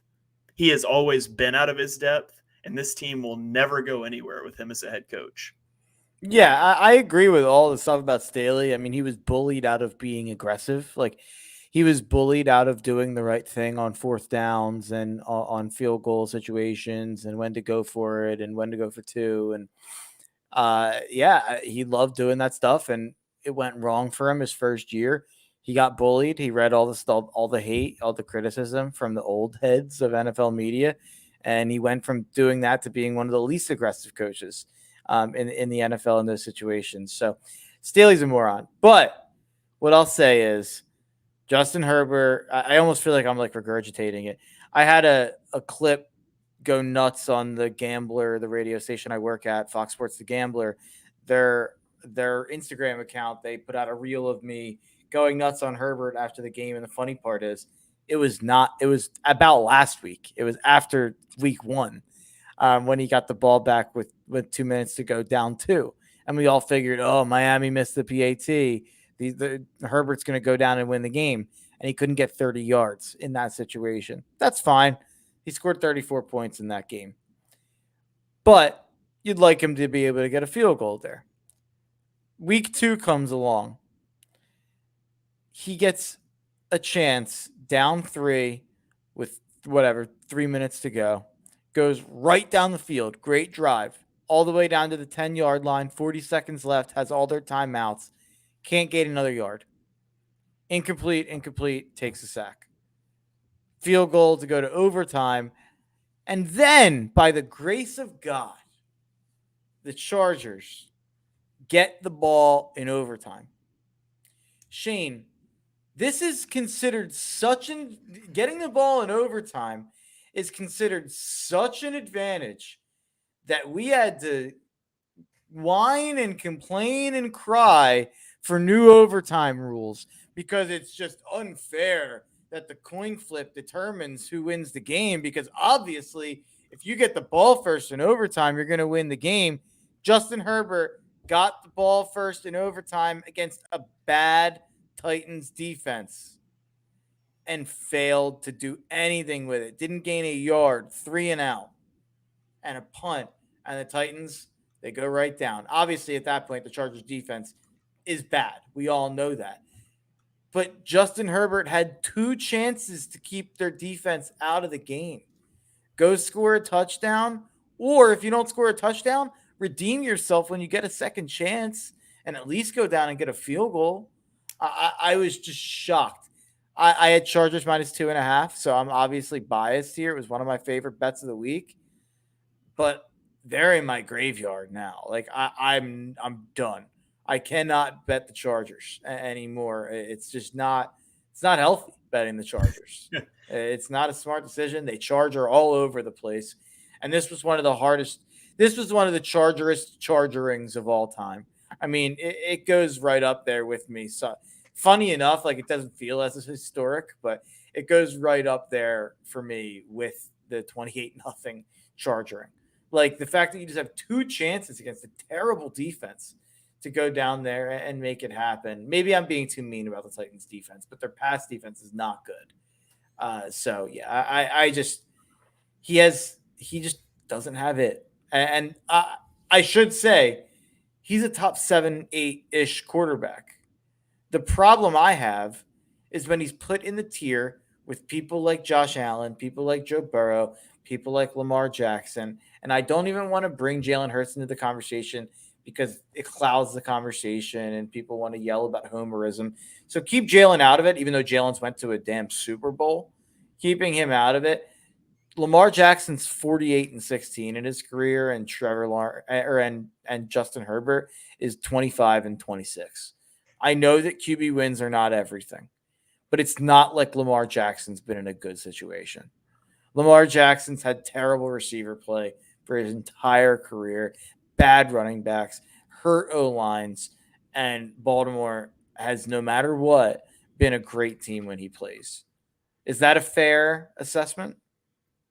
He has always been out of his depth, and this team will never go anywhere with him as a head coach. Yeah, I agree with all the stuff about Staley. I mean, he was bullied out of being aggressive. Like, he was bullied out of doing the right thing on fourth downs and on field goal situations and when to go for it and when to go for two. And yeah, he loved doing that stuff, and it went wrong for him his first year. He got bullied. He read all the stuff, all the hate, all the criticism from the old heads of NFL media, and he went from doing that to being one of the least aggressive coaches in the NFL in those situations. So Staley's a moron. But what I'll say is Justin Herbert. I almost feel like I'm like regurgitating it. I had a clip go nuts on the Gambler, the radio station I work at, Fox Sports The Gambler. Their Instagram account, they put out a reel of me going nuts on Herbert after the game. And the funny part is, it was about last week. It was after week 1 when he got the ball back with 2 minutes to go, down 2. And we all figured, oh, Miami missed the PAT. The Herbert's going to go down and win the game. And he couldn't get 30 yards in that situation. That's fine. He scored 34 points in that game. But you'd like him to be able to get a field goal there. Week 2 comes along. He gets a chance, down 3 with 3 minutes to go. Goes right down the field. Great drive. All the way down to the 10-yard line. 40 seconds left. Has all their timeouts. Can't gain another yard. Incomplete. Takes a sack. Field goal to go to overtime. And then, by the grace of God, the Chargers get the ball in overtime. Shane, this is considered getting the ball in overtime is considered such an advantage that we had to whine and complain and cry for new overtime rules because it's just unfair that the coin flip determines who wins the game, because obviously if you get the ball first in overtime, you're going to win the game. Justin Herbert got the ball first in overtime against a bad Titans defense and failed to do anything with it. Didn't gain a yard, 3 and out, and a punt. And the Titans, they go right down. Obviously, at that point, the Chargers defense is bad. We all know that. But Justin Herbert had 2 chances to keep their defense out of the game. Go score a touchdown, or if you don't score a touchdown, redeem yourself when you get a second chance and at least go down and get a field goal. I was just shocked. I had Chargers minus 2.5, so I'm obviously biased here. It was one of my favorite bets of the week, but they're in my graveyard now. Like I'm done. I cannot bet the Chargers anymore. It's just not. It's not healthy betting the Chargers. It's not a smart decision. They charger all over the place, and this was one of the hardest. This was one of the chargerest chargerings of all time. I mean, it goes right up there with me. So funny enough, like it doesn't feel as historic, but it goes right up there for me with the 28-0 chargering. Like the fact that you just have 2 chances against a terrible defense to go down there and make it happen. Maybe I'm being too mean about the Titans defense, but their pass defense is not good. So yeah, he just doesn't have it. And I should say he's a top 7, 8-ish quarterback. The problem I have is when he's put in the tier with people like Josh Allen, people like Joe Burrow, people like Lamar Jackson. And I don't even want to bring Jalen Hurts into the conversation because it clouds the conversation and people want to yell about homerism. So keep Jalen out of it, even though Jalen's went to a damn Super Bowl. Keeping him out of it. Lamar Jackson's 48-16 in his career, and and Justin Herbert is 25-26. I know that QB wins are not everything, but it's not like Lamar Jackson's been in a good situation. Lamar Jackson's had terrible receiver play for his entire career, bad running backs, hurt O-lines, and Baltimore has, no matter what, been a great team when he plays. Is that a fair assessment?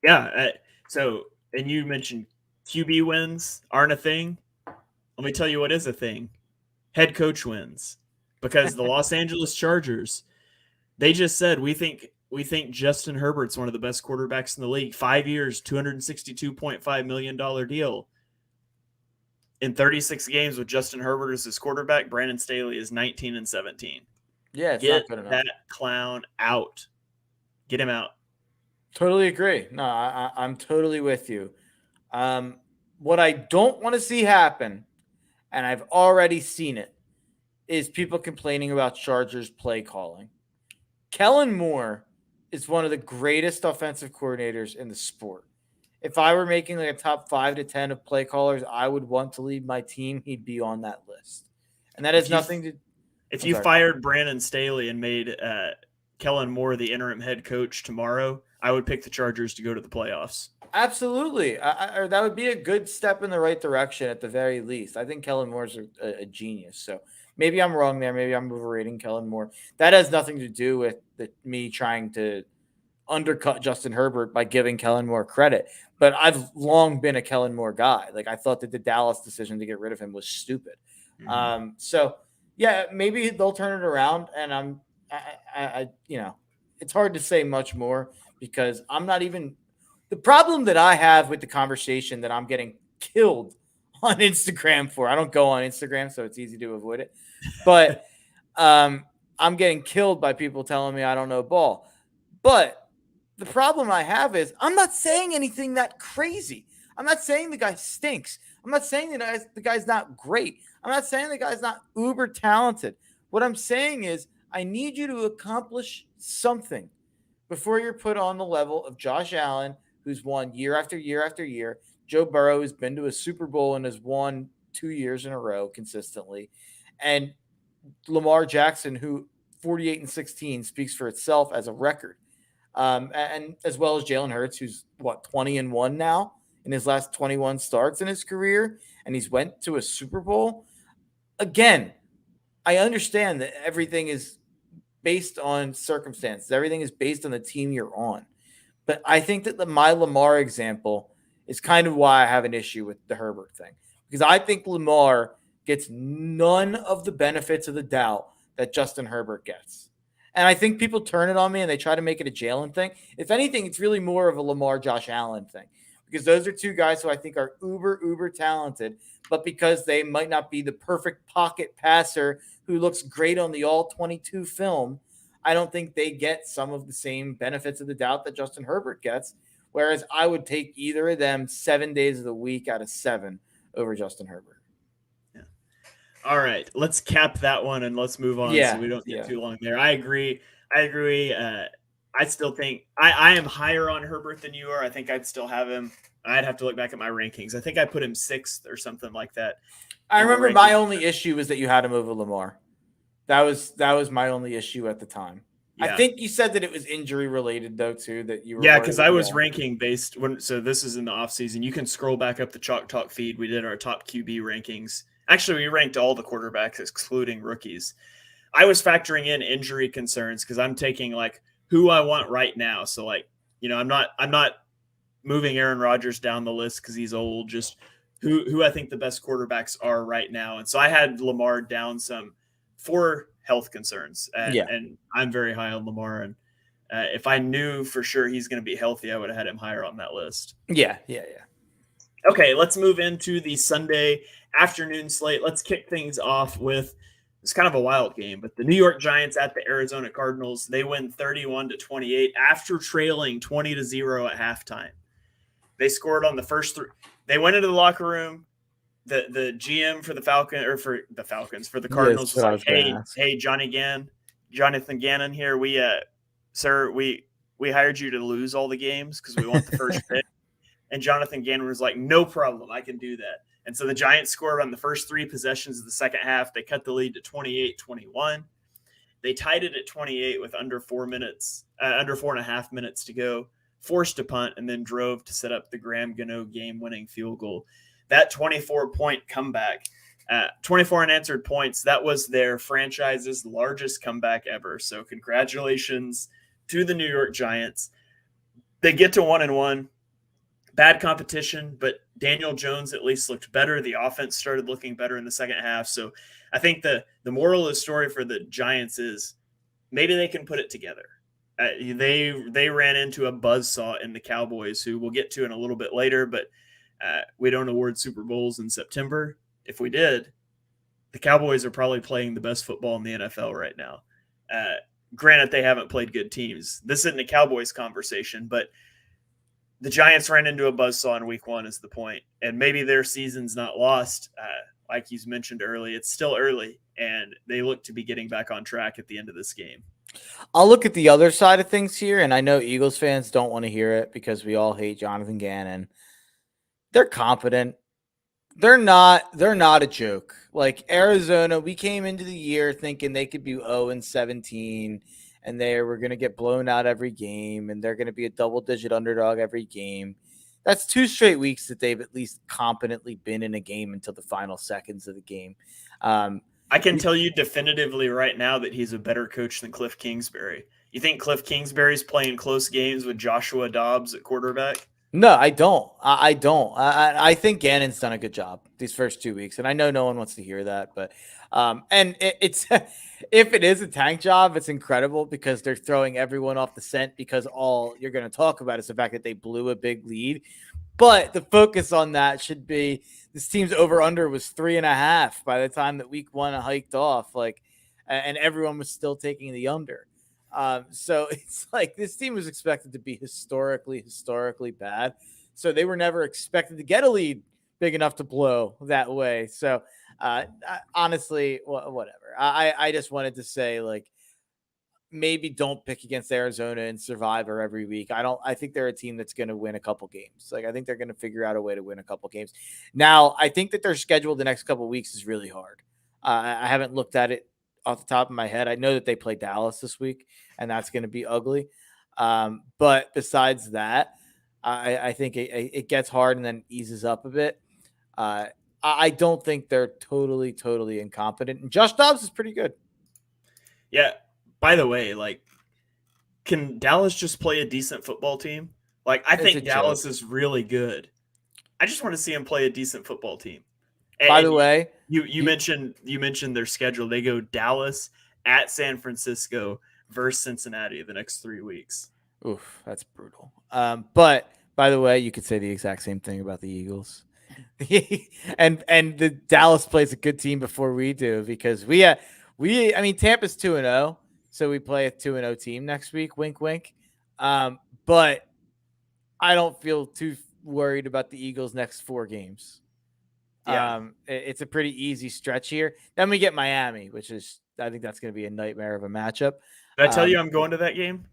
Yeah. And you mentioned QB wins aren't a thing. Let me tell you what is a thing. Head coach wins. Because the Los Angeles Chargers, they just said, we think we think Justin Herbert's one of the best quarterbacks in the league. 5 years, $262.5 million deal. In 36 games with Justin Herbert as his quarterback, Brandon Staley is 19-17. Yeah, it's Get not good enough. that clown out. Get him out. Totally agree. No, I'm totally with you. What I don't want to see happen, and I've already seen it, is people complaining about Chargers play calling. Kellen Moore is one of the greatest offensive coordinators in the sport. If I were making like a top 5 to 10 of play callers I would want to lead my team, he'd be on that list. And that has nothing to. If you fired Brandon Staley and made Kellen Moore the interim head coach tomorrow, I would pick the Chargers to go to the playoffs. Absolutely. Or that would be a good step in the right direction at the very least. I think Kellen Moore's a genius. So maybe I'm wrong there. Maybe I'm overrating Kellen Moore. That has nothing to do with me trying to undercut Justin Herbert by giving Kellen Moore credit. But I've long been a Kellen Moore guy. Like, I thought that the Dallas decision to get rid of him was stupid. Mm-hmm. So yeah, maybe they'll turn it around. And I it's hard to say much more because I'm not even. The problem that I have with the conversation that I'm getting killed on Instagram for, I don't go on Instagram, so it's easy to avoid it. But I'm getting killed by people telling me I don't know ball. But the problem I have is I'm not saying anything that crazy. I'm not saying the guy stinks. I'm not saying that the guy's not great. I'm not saying the guy's not uber talented. What I'm saying is I need you to accomplish something before you're put on the level of Josh Allen, who's won year after year after year. Joe Burrow has been to a Super Bowl and has won 2 years in a row consistently. And Lamar Jackson, who 48-16 speaks for itself as a record. And as well as Jalen Hurts, who's 20-1 now in his last 21 starts in his career. And he's went to a Super Bowl. Again, I understand that everything is based on circumstances. Everything is based on the team you're on. But I think that my Lamar example is kind of why I have an issue with the Herbert thing. Because I think Lamar gets none of the benefits of the doubt that Justin Herbert gets. And I think people turn it on me and they try to make it a Jalen thing. If anything, it's really more of a Lamar, Josh Allen thing. Because those are two guys who I think are uber talented. But because they might not be the perfect pocket passer who looks great on the all-22 film, I don't think they get some of the same benefits of the doubt that Justin Herbert gets. Whereas I would take either of them 7 days of the week out of 7 over Justin Herbert. Yeah. All right, let's cap that one and let's move on so we don't get too long there. I agree. I still think I am higher on Herbert than you are. I think I'd still have him. I'd have to look back at my rankings. I think I put him 6th or something like that. I remember my only issue was that you had him over Lamar. That was my only issue at the time. Yeah. I think you said that it was injury related though too, that you were. Yeah, because I was ranking based so this is in the offseason. You can scroll back up the Chalk Talk feed. We did our top QB rankings. Actually, we ranked all the quarterbacks excluding rookies. I was factoring in injury concerns because I'm taking like who I want right now. So like, I'm not moving Aaron Rodgers down the list because he's old, just who I think the best quarterbacks are right now. And so I had Lamar down some for health concerns. And I'm very high on Lamar. And if I knew for sure he's going to be healthy, I would have had him higher on that list. Yeah. Okay, let's move into the Sunday afternoon slate. Let's kick things off with it's kind of a wild game, but the New York Giants at the Arizona Cardinals, they win 31-28 after trailing 20-0 at halftime. They scored on the first 3. They went into the locker room. The GM for the Cardinals was like, hey, Jonathan Gannon here. We hired you to lose all the games because we want the first pick. And Jonathan Gannon was like, no problem, I can do that. And so the Giants scored on the first 3 possessions of the second half. They cut the lead to 28-21. They tied it at 28 with under 4.5 minutes to go, forced a punt, and then drove to set up the Graham Gano game-winning field goal. That 24-point comeback, 24 unanswered points, that was their franchise's largest comeback ever. So congratulations to the New York Giants. They get to 1-1. Bad competition, but Daniel Jones at least looked better. The offense started looking better in the second half. So I think the moral of the story for the Giants is maybe they can put it together. They ran into a buzzsaw in the Cowboys, who we'll get to in a little bit later, but we don't award Super Bowls in September. If we did, the Cowboys are probably playing the best football in the NFL right now. Granted, they haven't played good teams. This isn't a Cowboys conversation, but the Giants ran into a buzzsaw in week 1 is the point. And maybe their season's not lost. Like you mentioned early, it's still early, and they look to be getting back on track at the end of this game. I'll look at the other side of things here, and I know Eagles fans don't want to hear it because we all hate Jonathan Gannon. They're competent. They're not a joke. Like Arizona, we came into the year thinking they could be 0-17 and they were going to get blown out every game and they're going to be a double-digit underdog every game. That's 2 straight weeks that they've at least competently been in a game until the final seconds of the game. I can tell you definitively right now that he's a better coach than Cliff Kingsbury. You think Cliff Kingsbury's playing close games with Joshua Dobbs at quarterback? No, I don't. I don't. I think Gannon's done a good job these first 2 weeks, and I know no one wants to hear that, but it's if it is a tank job, it's incredible because they're throwing everyone off the scent because all you're going to talk about is the fact that they blew a big lead. But the focus on that should be this team's over-under was 3.5 by the time that week 1 hiked off, and everyone was still taking the under. So it's like this team was expected to be historically bad. So they were never expected to get a lead big enough to blow that way. So honestly, whatever. I just wanted to say, maybe don't pick against Arizona and Survivor every week. I think they're a team that's going to win a couple games. I think they're going to figure out a way to win a couple games. Now, I think that their schedule the next couple weeks is really hard. I haven't looked at it off the top of my head. I know that they play Dallas this week, and that's going to be ugly. But besides that, I think it gets hard and then eases up a bit. I don't think they're totally incompetent. And Josh Dobbs is pretty good. Yeah. By the way, can Dallas just play a decent football team? I think Dallas is really good. I just want to see him play a decent football team. By the way, you mentioned their schedule. They go Dallas, at San Francisco, versus Cincinnati the next 3 weeks. Oof, that's brutal. But by the way, you could say the exact same thing about the Eagles. and the Dallas plays a good team before we do because Tampa's 2-0, so we play a 2-0 team next week. Wink, wink. But I don't feel too worried about the Eagles' next 4 games. Yeah. It's a pretty easy stretch here. Then we get Miami, which is I think that's going to be a nightmare of a matchup. Did I tell you I'm going to that game?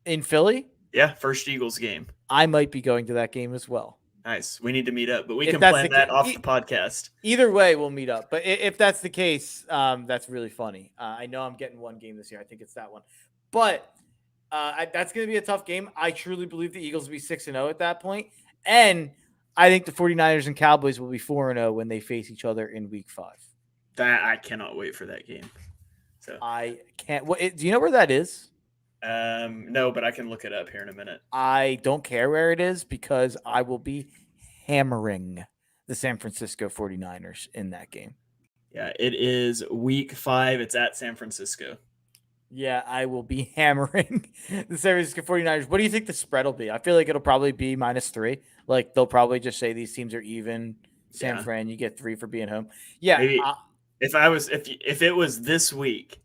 In Philly? Yeah, first Eagles game. I might be going to that game as well. Nice. We need to meet up, but we can plan that off the podcast. Either way, we'll meet up. But if that's the case, that's really funny. I know I'm getting one game this year. I think it's that one. But that's going to be a tough game. I truly believe the Eagles will be 6-0 at that point. And I think the 49ers and Cowboys will be 4-0 when they face each other in week 5. I cannot wait for that game. So I can't. Do you know where that is? No, but I can look it up here in a minute. I don't care where it is because I will be hammering the San Francisco 49ers in that game. Yeah, it is week 5. It's at San Francisco. Yeah, I will be hammering the San Francisco 49ers. What do you think the spread will be? I feel like it'll probably be -3. They'll probably just say these teams are even. San Fran, you get 3 for being home. Yeah. Maybe if it was this week,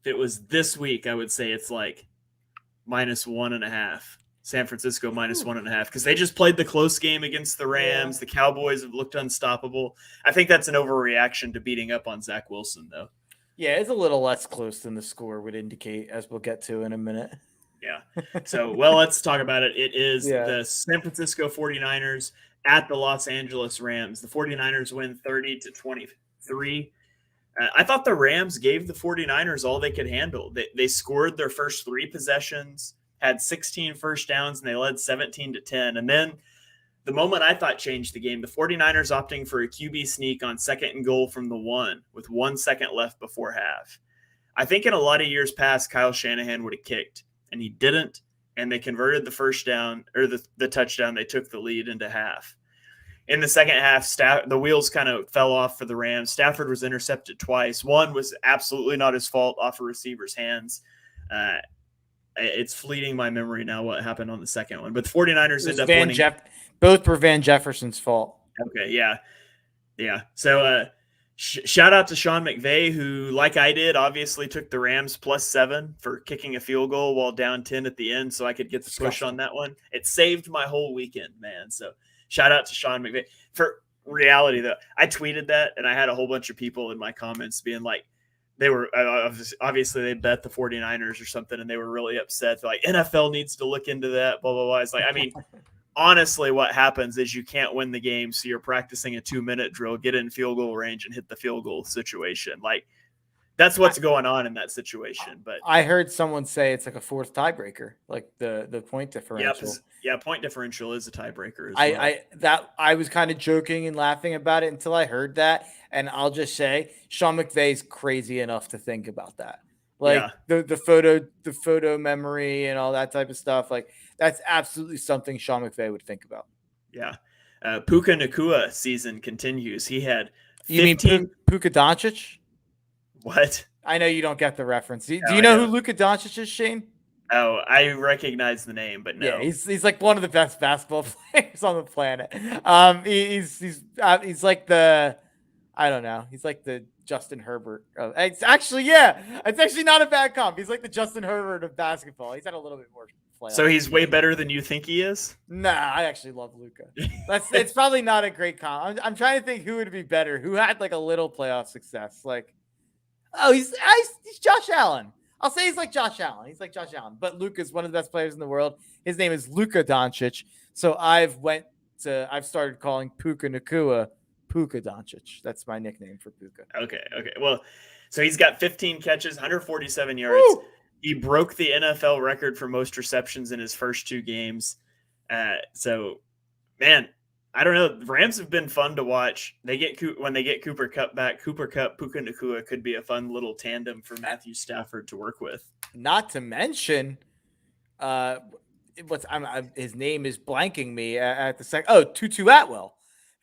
I would say it's -1.5. San Francisco -1.5 because they just played the close game against the Rams. Yeah. The Cowboys have looked unstoppable. I think that's an overreaction to beating up on Zach Wilson, though. Yeah, it's a little less close than the score would indicate, as we'll get to in a minute. Yeah. So, let's talk about it. It is the San Francisco 49ers at the Los Angeles Rams. The 49ers win 30-23. I thought the Rams gave the 49ers all they could handle. They scored their first 3 possessions, had 16 first downs, and they led 17-10. And then the moment I thought changed the game, the 49ers opting for a QB sneak on 2nd and goal from the 1 with 1 second left before half. I think in a lot of years past, Kyle Shanahan would have kicked, and he didn't, and they converted the first down or the touchdown. They took the lead into half. In the second half, the wheels kind of fell off for the Rams. Stafford was intercepted twice. One was absolutely not his fault, off a receiver's hands. It's fleeting my memory now what happened on the second one. But the 49ers end up winning. Both were Van Jefferson's fault. Okay, yeah. Yeah. So shout out to Sean McVay, who, like I did, obviously took the Rams +7 for kicking a field goal while down 10 at the end so I could get the push on that one. It saved my whole weekend, man. So shout out to Sean McVay. For reality, though, I tweeted that, and I had a whole bunch of people in my comments being like, they were obviously they bet the 49ers or something, and they were really upset. They're like, NFL needs to look into that, blah, blah, blah. It's like, I mean, honestly, what happens is you can't win the game, so you're practicing a 2-minute drill, get in field goal range, and hit the field goal situation. Like, that's what's going on in that situation. But I heard someone say it's like a fourth tiebreaker, like the point differential. Yeah, point differential is a tiebreaker as well. I was kind of joking and laughing about it until I heard that, and I'll just say Sean McVay's crazy enough to think about that. Like the photo memory and all that type of stuff. Like that's absolutely something Sean McVay would think about. Yeah. Puka Nacua season continues. He had 15... You mean Puka Doncic? What? I know you don't get the reference. Do you know who Luka Doncic is, Shane? Oh, I recognize the name, but no. Yeah, he's like one of the best basketball players on the planet. He's like the, I don't know. He's like the Justin Herbert. It's actually not a bad comp. He's like the Justin Herbert of basketball. He's had a little bit more play. So he's way better than you think he is? Nah, I actually love Luka. It's probably not a great comp. I'm trying to think who would be better. Who had like a little playoff success? Like, he's Josh Allen. I'll say he's like Josh Allen. He's like Josh Allen. But Luka's one of the best players in the world. His name is Luka Doncic. So I've started calling Puka Nacua Puka Doncic. That's my nickname for Puka. Okay. Well, so he's got 15 catches, 147 yards. Woo! He broke the NFL record for most receptions in his first 2 games. So, man, I don't know. The Rams have been fun to watch. When they get Cooper Kupp back. Cooper Kupp, Puka Nacua could be a fun little tandem for Matthew Stafford to work with. Not to mention, his name is blanking me at the second. Oh, Tutu Atwell,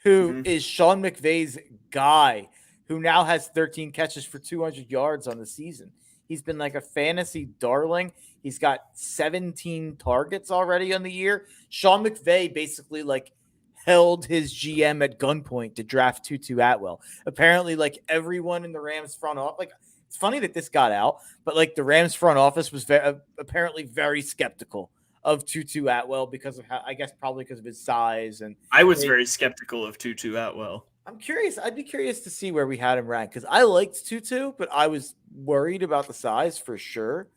who is Sean McVay's guy, who now has 13 catches for 200 yards on the season. He's been like a fantasy darling. He's got 17 targets already on the year. Sean McVay basically like held his GM at gunpoint to draft Tutu Atwell. Apparently, like everyone in the Rams front office, like it's funny that this got out, but like the Rams front office was apparently very skeptical of Tutu Atwell because of probably because of his size. And I was very skeptical of Tutu Atwell. I'm curious. I'd be curious to see where we had him ranked because I liked Tutu, but I was worried about the size for sure.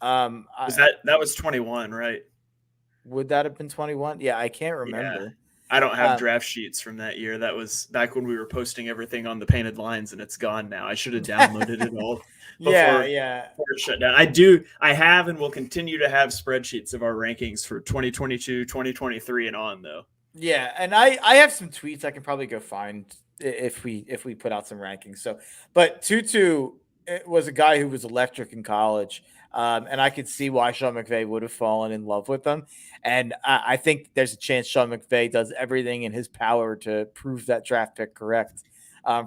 That was 21, right? Would that have been 21? Yeah, I can't remember. Yeah. I don't have draft sheets from that year. That was back when we were posting everything on the painted lines, and it's gone now. I should have downloaded it all before it shut down. I have and will continue to have spreadsheets of our rankings for 2022, 2023, and on, though. Yeah, and I have some tweets I can probably go find if we put out some rankings. So, but Tutu was a guy who was electric in college. And I could see why Sean McVay would have fallen in love with them. And I think there's a chance Sean McVay does everything in his power to prove that draft pick correct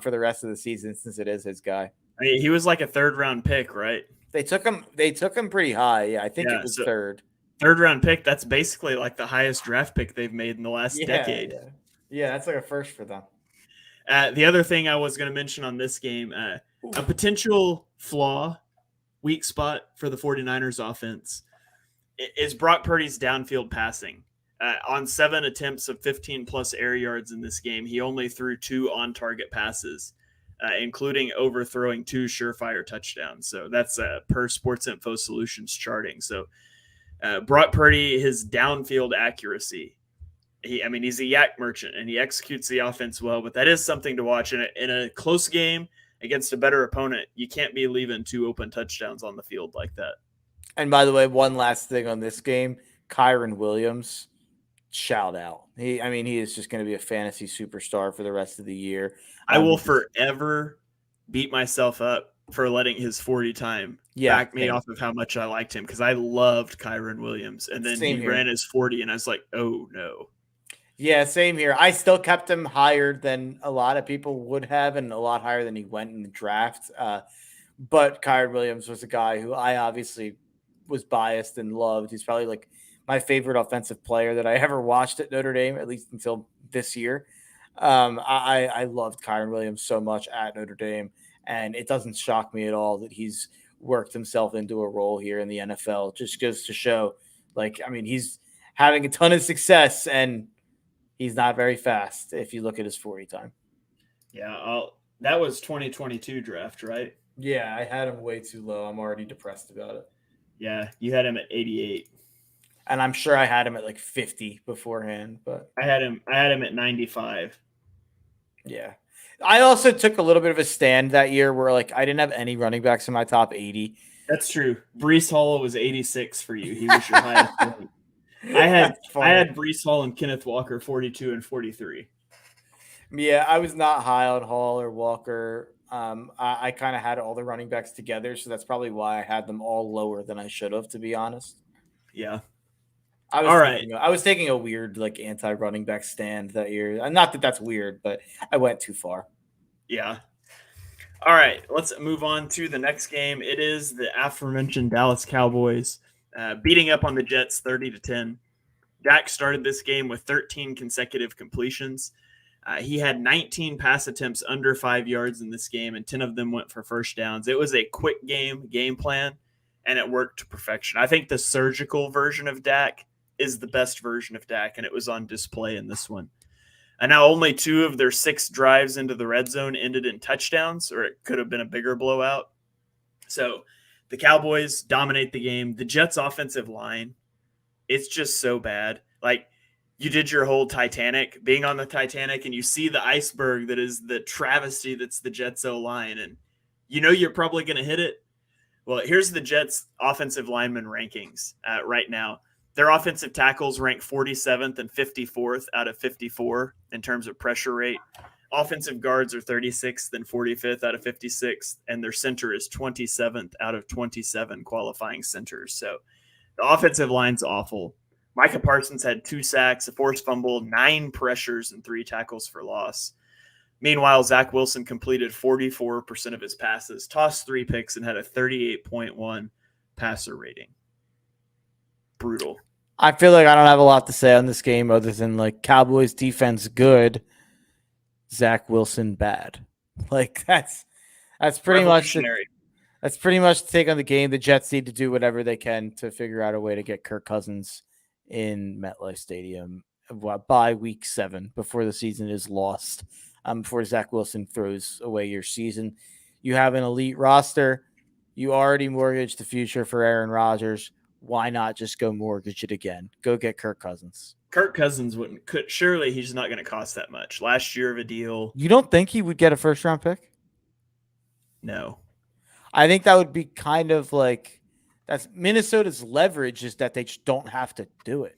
for the rest of the season, since it is his guy. I mean, he was like a 3rd-round pick, right? They took him pretty high. Yeah, I think it was 3rd. 3rd-round pick. That's basically like the highest draft pick they've made in the last decade. Yeah, that's like a first for them. The other thing I was going to mention on this game, a potential flaw, weak spot for the 49ers offense is Brock Purdy's downfield passing. On 7 attempts of 15-plus air yards in this game, he only threw 2 on-target passes, including overthrowing 2 surefire touchdowns. So that's per Sports Info Solutions charting. So Brock Purdy, his downfield accuracy, he's a yak merchant, and he executes the offense well, but that is something to watch. In a close game against a better opponent, you can't be leaving 2 open touchdowns on the field like that. And by the way, one last thing on this game, Kyren Williams, shout out. He is just going to be a fantasy superstar for the rest of the year. I will forever beat myself up for letting his 40 time back me off of how much I liked him, because I loved Kyren Williams. And then he ran his 40, and I was like, oh, no. Yeah, same here. I still kept him higher than a lot of people would have, and a lot higher than he went in the draft. But Kyren Williams was a guy who I obviously was biased and loved. He's probably like my favorite offensive player that I ever watched at Notre Dame, at least until this year. I loved Kyron Williams so much at Notre Dame, and it doesn't shock me at all that he's worked himself into a role here in the NFL. It just goes to show, like, I mean, he's having a ton of success, and he's not very fast if you look at his 40 time. Yeah, that was 2022 draft, right? Yeah, I had him way too low. I'm already depressed about it. Yeah, you had him at 88. And I'm sure I had him at like 50 beforehand, but I had him at 95. Yeah. I also took a little bit of a stand that year where like I didn't have any running backs in my top 80. That's true. Breece Hall was 86 for you. He was your highest point. I had Breece Hall and Kenneth Walker 42 and 43. Yeah, I was not high on Hall or Walker. I kind of had all the running backs together, so that's probably why I had them all lower than I should have, to be honest. Yeah. I was taking a weird like anti-running back stand that year. Not that that's weird, but I went too far. Yeah. All right, let's move on to the next game. It is the aforementioned Dallas Cowboys beating up on the Jets 30-10. Dak started this game with 13 consecutive completions. He had 19 pass attempts under 5 yards in this game, and 10 of them went for first downs. It was a quick game plan, and it worked to perfection. I think the surgical version of Dak is the best version of Dak, and it was on display in this one. And now only 2 of their 6 drives into the red zone ended in touchdowns, or it could have been a bigger blowout. So the Cowboys dominate the game. The Jets' offensive line, it's just so bad. Like, you did your whole Titanic, being on the Titanic, and you see the iceberg that is the travesty that's the Jets' O-line, and you know you're probably going to hit it. Well, here's the Jets' offensive lineman rankings right now. Their offensive tackles rank 47th and 54th out of 54 in terms of pressure rate. Offensive guards are 36th and 45th out of 56, and their center is 27th out of 27 qualifying centers. So the offensive line's awful. Micah Parsons had 2 sacks, a forced fumble, 9 pressures, and 3 tackles for loss. Meanwhile, Zach Wilson completed 44% of his passes, tossed 3 picks, and had a 38.1 passer rating. Brutal. I feel like I don't have a lot to say on this game other than like Cowboys defense good, Zach Wilson bad. Like that's pretty much the take on the game. The Jets need to do whatever they can to figure out a way to get Kirk Cousins in MetLife Stadium by week 7 before the season is lost. Before Zach Wilson throws away your season. You have an elite roster. You already mortgaged the future for Aaron Rodgers. Why not just go mortgage it again? Go get Kirk Cousins. Kirk Cousins surely he's not going to cost that much. Last year of a deal. You don't think he would get a first round pick? No. I think that would be kind of like that's Minnesota's leverage is that they just don't have to do it.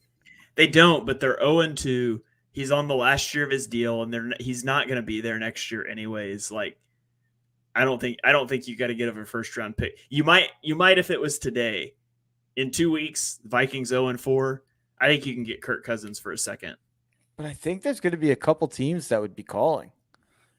They don't, but they're 0-2. He's on the last year of his deal, and he's not going to be there next year anyways. Like, I don't think you got to get a first round pick. You might if it was today. In 2 weeks, Vikings 0-4. I think you can get Kirk Cousins for a second. But I think there's going to be a couple teams that would be calling.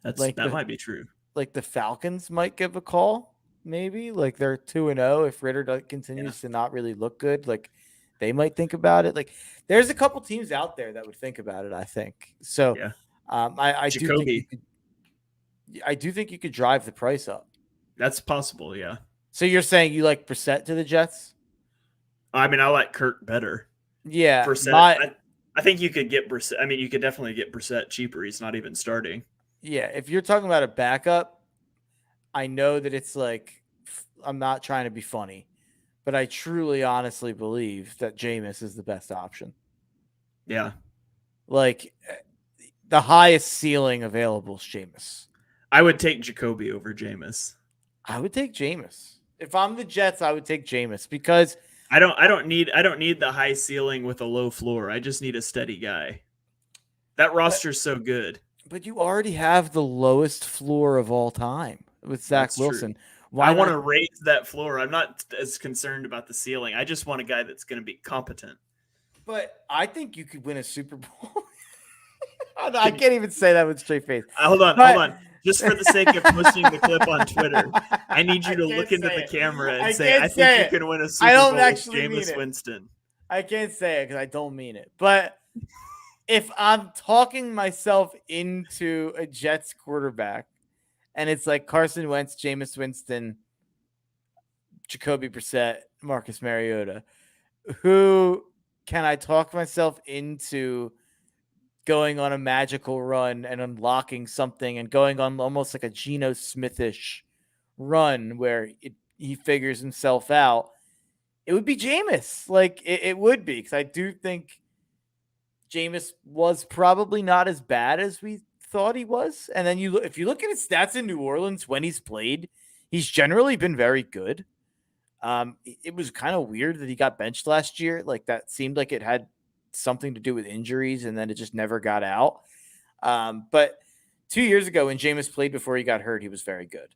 That might be true. Like the Falcons might give a call, maybe. Like they're 2-0. If Ritter continues to not really look good, like they might think about it. Like there's a couple teams out there that would think about it, I think. So yeah. I do think you could drive the price up. That's possible, yeah. So you're saying you like Brissett to the Jets? I mean, I like Kirk better. Yeah. Brissett, I think you could get Brissett. I mean, you could definitely get Brissett cheaper. He's not even starting. Yeah. If you're talking about a backup, I know that it's like, I'm not trying to be funny, but I truly, honestly believe that Jameis is the best option. Yeah. Like the highest ceiling available is Jameis. I would take Jacoby over Jameis. I would take Jameis. If I'm the Jets, I would take Jameis because I don't need the high ceiling with a low floor. I just need a steady guy. That roster's so good. But you already have the lowest floor of all time with Zach Wilson. True. I want to raise that floor. I'm not as concerned about the ceiling. I just want a guy that's going to be competent. But I think you could win a Super Bowl. I can't even say that with a straight face. Hold on. just for the sake of posting the clip on Twitter, I need you to look into the camera and say, I think you can win a Super Bowl with Jameis Winston. I can't say it because I don't mean it. But if I'm talking myself into a Jets quarterback and it's like Carson Wentz, Jameis Winston, Jacoby Brissett, Marcus Mariota, who can I talk myself into going on a magical run and unlocking something and going on almost like a Geno Smith-ish run where he figures himself out? It would be Jameis. Like, it would be, because I do think Jameis was probably not as bad as we thought he was. And then if you look at his stats in New Orleans when he's played, he's generally been very good. It was kind of weird that he got benched last year. Like, that seemed like it had something to do with injuries, and then it just never got out. But 2 years ago, when Jameis played before he got hurt, he was very good.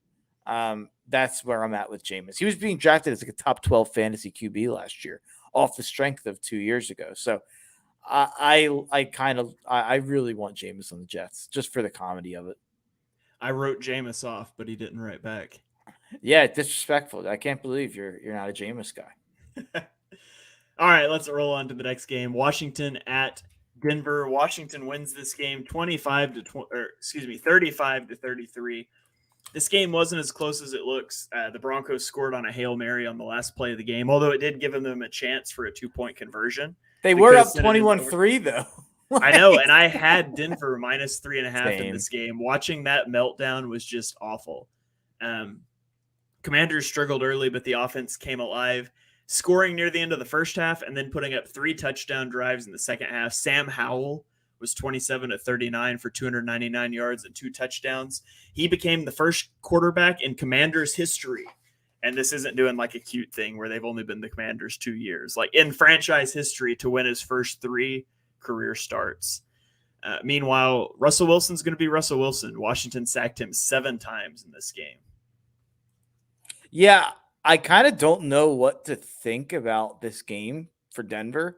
That's where I'm at with Jameis. He was being drafted as like a top 12 fantasy QB last year off the strength of 2 years ago. So I really want Jameis on the Jets just for the comedy of it. I wrote Jameis off, but he didn't write back. Yeah, disrespectful. I can't believe you're not a Jameis guy. All right, let's roll on to the next game. Washington at Denver. Washington wins this game 35 to 33. This game wasn't as close as it looks. The Broncos scored on a Hail Mary on the last play of the game, although it did give them a chance for a 2-point conversion. They were up 21-3, though. I know, and I had Denver minus 3.5 in this game. Watching that meltdown was just awful. Commanders struggled early, but the offense came alive, scoring near the end of the first half and then putting up 3 touchdown drives in the second half. Sam Howell was 27 of 39 for 299 yards and 2 touchdowns. He became the first quarterback in Commanders history. And this isn't doing like a cute thing where they've only been the Commanders 2 years, like in franchise history, to win his first 3 career starts. Meanwhile, Russell Wilson's going to be Russell Wilson. Washington sacked him 7 times in this game. Yeah, I kind of don't know what to think about this game for Denver.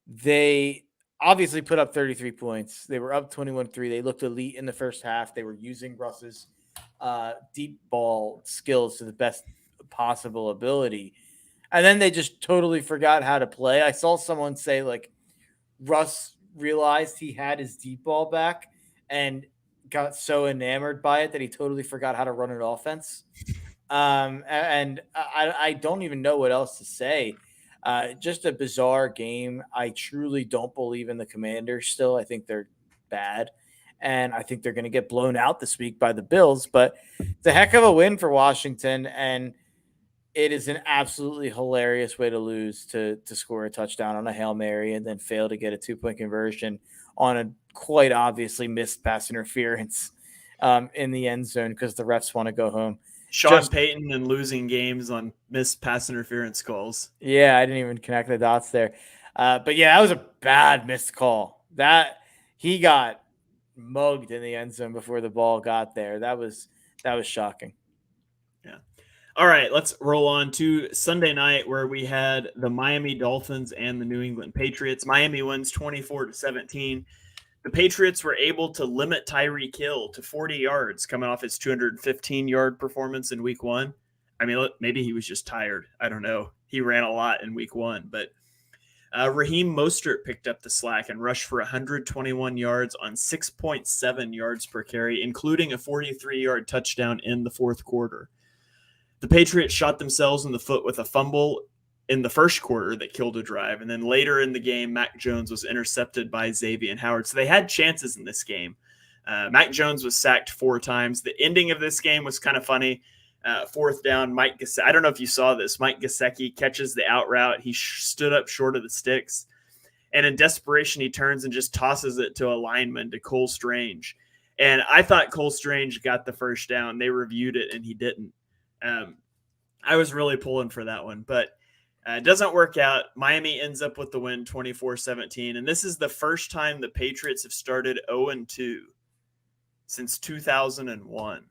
They obviously put up 33 points. They were up 21-3. They looked elite in the first half. They were using Russ's deep ball skills to the best possible ability. And then they just totally forgot how to play. I saw someone say, like, Russ realized he had his deep ball back and got so enamored by it that he totally forgot how to run an offense. And I don't even know what else to say. Just a bizarre game. I truly don't believe in the Commanders still. I think they're bad, and I think they're going to get blown out this week by the Bills. But it's a heck of a win for Washington, and it is an absolutely hilarious way to lose, to score a touchdown on a Hail Mary and then fail to get a 2-point conversion on a quite obviously missed pass interference in the end zone because the refs want to go home. Sean Payton and losing games on missed pass interference calls. Yeah, I didn't even connect the dots there. But yeah, that was a bad missed call. That he got mugged in the end zone before the ball got there. That was shocking. Yeah. All right, let's roll on to Sunday night where we had the Miami Dolphins and the New England Patriots. Miami wins 24-17. The Patriots were able to limit Tyreek Hill to 40 yards coming off his 215-yard performance in week 1. I mean, maybe he was just tired. I don't know. He ran a lot in week 1. But Raheem Mostert picked up the slack and rushed for 121 yards on 6.7 yards per carry, including a 43-yard touchdown in the fourth quarter. The Patriots shot themselves in the foot with a fumble in the first quarter that killed a drive. And then later in the game, Mac Jones was intercepted by Xavier Howard. So they had chances in this game. Mac Jones was sacked 4 times. The ending of this game was kind of funny. 4th down, Mike Gesicki. I don't know if you saw this. Mike Gesicki catches the out route. He stood up short of the sticks. And in desperation, he turns and just tosses it to a lineman, to Cole Strange. And I thought Cole Strange got the first down. They reviewed it, and he didn't. I was really pulling for that one. But it doesn't work out. Miami ends up with the win 24-17. And this is the first time the Patriots have started 0-2 since 2001.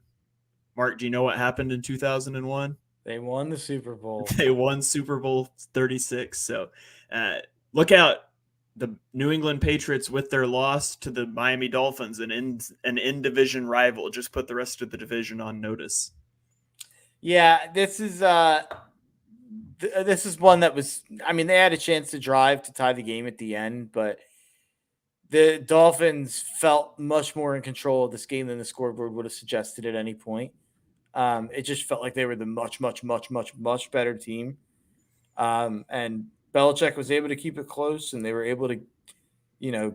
Mark, do you know what happened in 2001? They won the Super Bowl. They won Super Bowl 36. So look out. the New England Patriots, with their loss to the Miami Dolphins, an in-division rival, just put the rest of the division on notice. Yeah, this is one that was. I mean, they had a chance to drive to tie the game at the end, but the Dolphins felt much more in control of this game than the scoreboard would have suggested at any point. It just felt like they were the much better team. And Belichick was able to keep it close, and they were able to,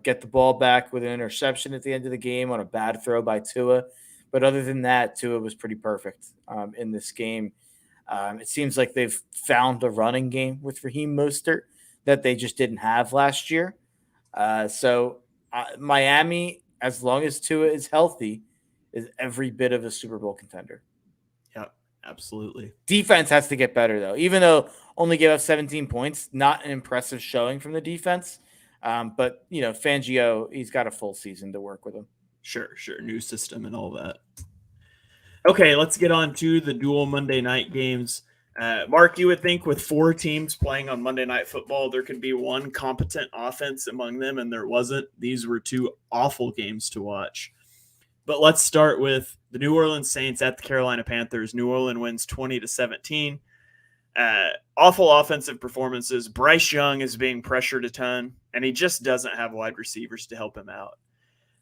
get the ball back with an interception at the end of the game on a bad throw by Tua. But other than that, Tua was pretty perfect in this game. It seems like they've found a running game with Raheem Mostert that they just didn't have last year. So Miami, as long as Tua is healthy, is every bit of a Super Bowl contender. Yeah, absolutely. Defense has to get better, though. Even though only gave up 17 points, not an impressive showing from the defense. But, Fangio, he's got a full season to work with him. Sure. New system and all that. Okay, let's get on to the dual Monday night games. Mark, you would think with 4 teams playing on Monday Night Football, there could be one competent offense among them, and there wasn't. These were 2 awful games to watch. But let's start with the New Orleans Saints at the Carolina Panthers. New Orleans wins 20-17. Awful offensive performances. Bryce Young is being pressured a ton, and he just doesn't have wide receivers to help him out.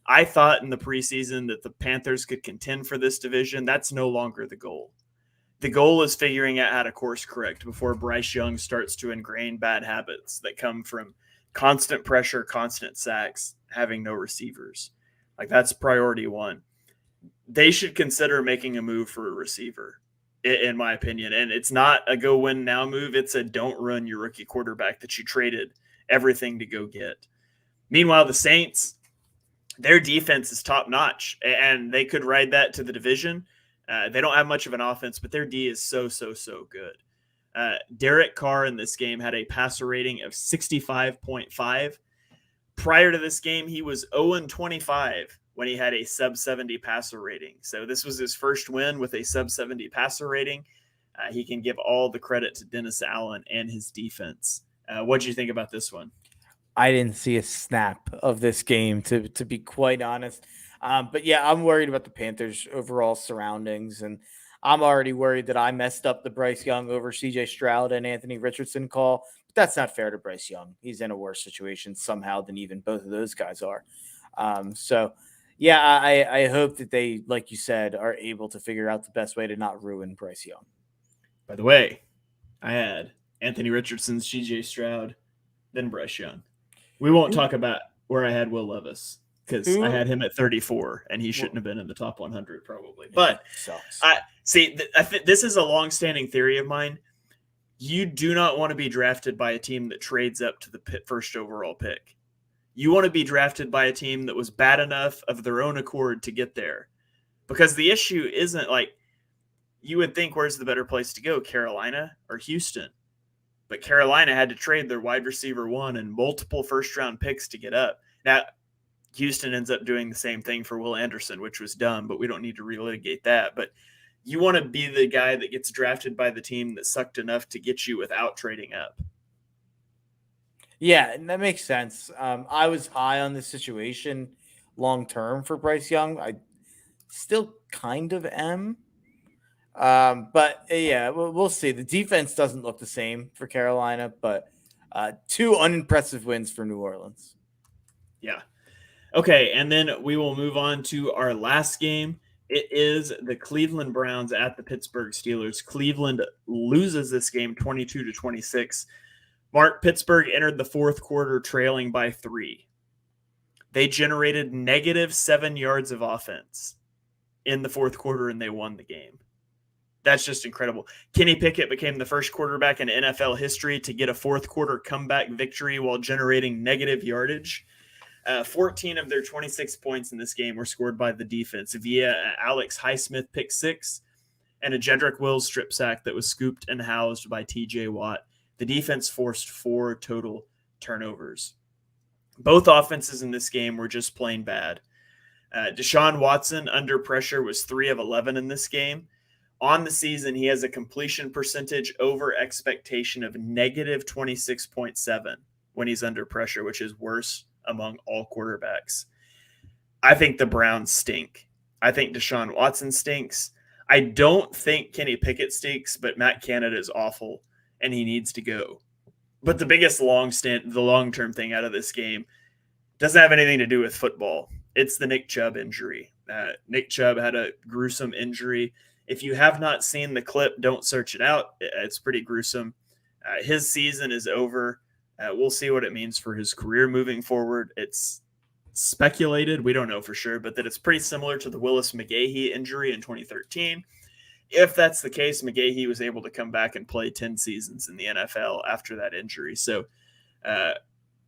I thought in the preseason that the Panthers could contend for this division. That's no longer the goal. The goal is figuring out how to course correct before Bryce Young starts to ingrain bad habits that come from constant pressure, constant sacks, having no receivers. Like, that's priority 1. They should consider making a move for a receiver, in my opinion. And it's not a go win now move. It's a don't run your rookie quarterback that you traded everything to go get. Meanwhile, the Saints, their defense is top notch, and they could ride that to the division. They don't have much of an offense, but their D is so good. Derek Carr in this game had a passer rating of 65.5. Prior to this game, he was 0-25 when he had a sub-70 passer rating. So this was his first win with a sub-70 passer rating. He can give all the credit to Dennis Allen and his defense. What did you think about this one? I didn't see a snap of this game, to be quite honest. But yeah, I'm worried about the Panthers' overall surroundings, and I'm already worried that I messed up the Bryce Young over CJ Stroud and Anthony Richardson call. But that's not fair to Bryce Young. He's in a worse situation somehow than even both of those guys are. So yeah, I hope that they, like you said, are able to figure out the best way to not ruin Bryce Young. By the way, I had Anthony Richardson, CJ Stroud, then Bryce Young. We won't talk about where I had Will Levis, because I had him at 34, and he shouldn't have been in the top 100 probably. But I think this is a long-standing theory of mine. You do not want to be drafted by a team that trades up to the first overall pick. You want to be drafted by a team that was bad enough of their own accord to get there. Because the issue isn't like, you would think, where's the better place to go, Carolina or Houston? But Carolina had to trade their wide receiver 1 and multiple first-round picks to get up. Now, Houston ends up doing the same thing for Will Anderson, which was dumb, but we don't need to relitigate that. But you want to be the guy that gets drafted by the team that sucked enough to get you without trading up. Yeah, that makes sense. I was high on this situation long-term for Bryce Young. I still kind of am. But yeah, we'll see. The defense doesn't look the same for Carolina, but 2 unimpressive wins for New Orleans. Yeah. Okay, and then we will move on to our last game. It is the Cleveland Browns at the Pittsburgh Steelers. Cleveland loses this game 22-26. Mark, Pittsburgh entered the fourth quarter trailing by 3. They generated -7 yards of offense in the fourth quarter, and they won the game. That's just incredible. Kenny Pickett became the first quarterback in NFL history to get a fourth quarter comeback victory while generating negative yardage. 14 of their 26 points in this game were scored by the defense via Alex Highsmith pick 6 and a Jedrick Wills strip sack that was scooped and housed by TJ Watt. The defense forced 4 total turnovers. Both offenses in this game were just plain bad. Deshaun Watson under pressure was 3 of 11 in this game. On the season, he has a completion percentage over expectation of -26.7, when he's under pressure, which is worse among all quarterbacks. I think the Browns stink. I think Deshaun Watson stinks. I don't think Kenny Pickett stinks, but Matt Canada is awful and he needs to go. But the biggest long-term thing out of this game doesn't have anything to do with football. It's the Nick Chubb injury. Nick Chubb had a gruesome injury. If you have not seen the clip, don't search it out. It's pretty gruesome. His season is over. We'll see what it means for his career moving forward. It's speculated, we don't know for sure, but that it's pretty similar to the Willis McGahee injury in 2013. If that's the case, McGahee was able to come back and play 10 seasons in the NFL after that injury. So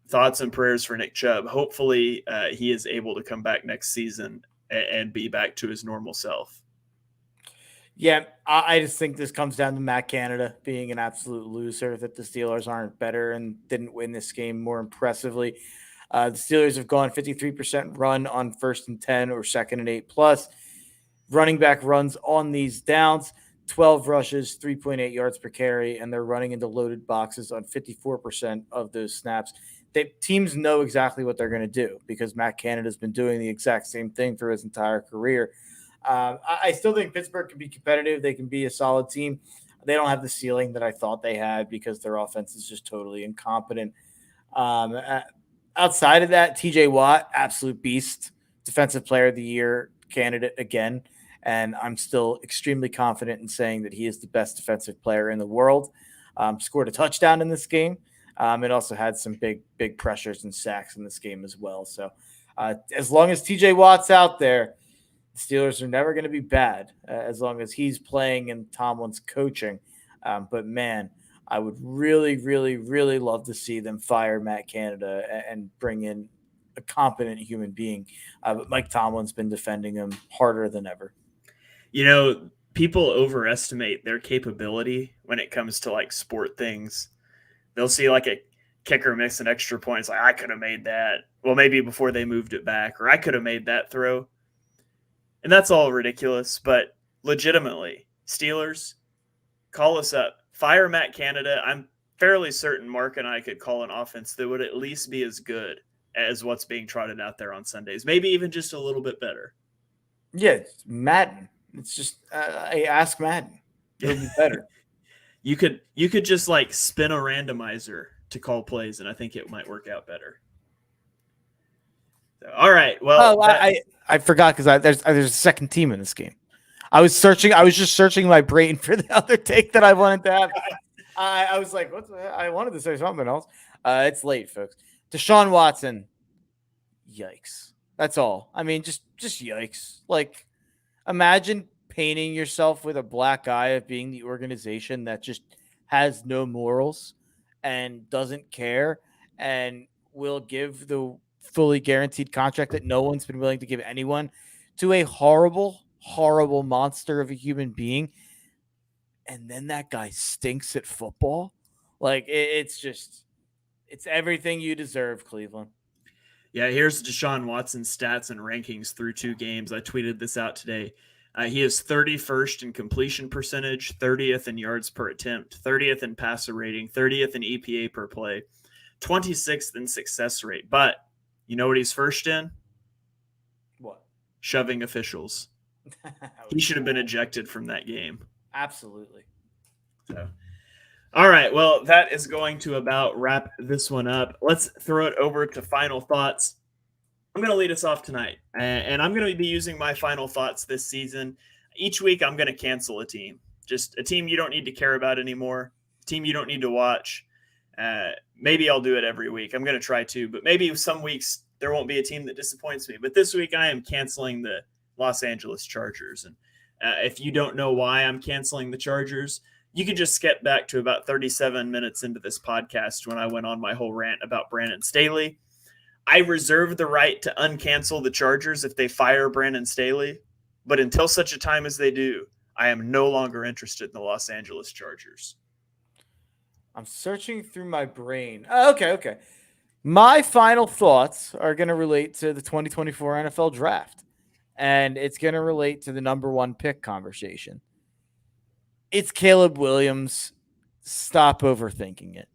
thoughts and prayers for Nick Chubb. Hopefully he is able to come back next season and be back to his normal self. Yeah, I just think this comes down to Matt Canada being an absolute loser, that the Steelers aren't better and didn't win this game more impressively. The Steelers have gone 53% run on 1st and 10 or 2nd and 8+. Running back runs on these downs, 12 rushes, 3.8 yards per carry, and they're running into loaded boxes on 54% of those snaps. Teams know exactly what they're going to do because Matt Canada's been doing the exact same thing for his entire career. I still think Pittsburgh can be competitive. They can be a solid team. They don't have the ceiling that I thought they had because their offense is just totally incompetent. Outside of that, TJ Watt, absolute beast, defensive player of the year candidate again. And I'm still extremely confident in saying that he is the best defensive player in the world. Scored a touchdown in this game. It also had some big pressures and sacks in this game as well. So as long as TJ Watt's out there, the Steelers are never going to be bad as long as he's playing and Tomlin's coaching. But, man, I would really, really, really love to see them fire Matt Canada and bring in a competent human being. But Mike Tomlin's been defending him harder than ever. You know, people overestimate their capability when it comes to, like, sport things. They'll see, like, a kicker miss an extra point. It's like, I could have made that. Well, maybe before they moved it back. Or I could have made that throw. And that's all ridiculous, but legitimately, Steelers, call us up. Fire Matt Canada. I'm fairly certain Mark and I could call an offense that would at least be as good as what's being trotted out there on Sundays. Maybe even just a little bit better. Yeah, it's Madden. It's just ask Madden. It'll be better. You could just like spin a randomizer to call plays, and I think it might work out better. So, all right. Well, I forgot because there's a second team in this game. I was just searching my brain for the other take that I wanted to have. I was like, I wanted to say something else. It's late, folks. Deshaun Watson. Yikes. That's all. I mean, just yikes. Like, imagine painting yourself with a black eye of being the organization that just has no morals and doesn't care and will give the fully guaranteed contract that no one's been willing to give anyone to a horrible, horrible monster of a human being. And then that guy stinks at football. Like it's everything you deserve, Cleveland. Yeah, here's Deshaun Watson's stats and rankings through 2 games. I tweeted this out today. He is 31st in completion percentage, 30th in yards per attempt, 30th in passer rating, 30th in EPA per play, 26th in success rate. But you know what he's first in? What? Shoving officials. He should have been ejected from that game. Absolutely. So, all right. Well, that is going to about wrap this one up. Let's throw it over to final thoughts. I'm going to lead us off tonight, and I'm going to be using my final thoughts this season. Each week, I'm going to cancel a team. Just a team you don't need to care about anymore, a team you don't need to watch. Maybe I'll do it every week. I'm going to try to, but maybe some weeks there won't be a team that disappoints me. But this week I am canceling the Los Angeles Chargers. And if you don't know why I'm canceling the Chargers, you can just skip back to about 37 minutes into this podcast when I went on my whole rant about Brandon Staley. I reserve the right to uncancel the Chargers if they fire Brandon Staley. But until such a time as they do, I am no longer interested in the Los Angeles Chargers. I'm searching through my brain. Okay. My final thoughts are going to relate to the 2024 NFL draft, and it's going to relate to the number 1 pick conversation. It's Caleb Williams. Stop overthinking it.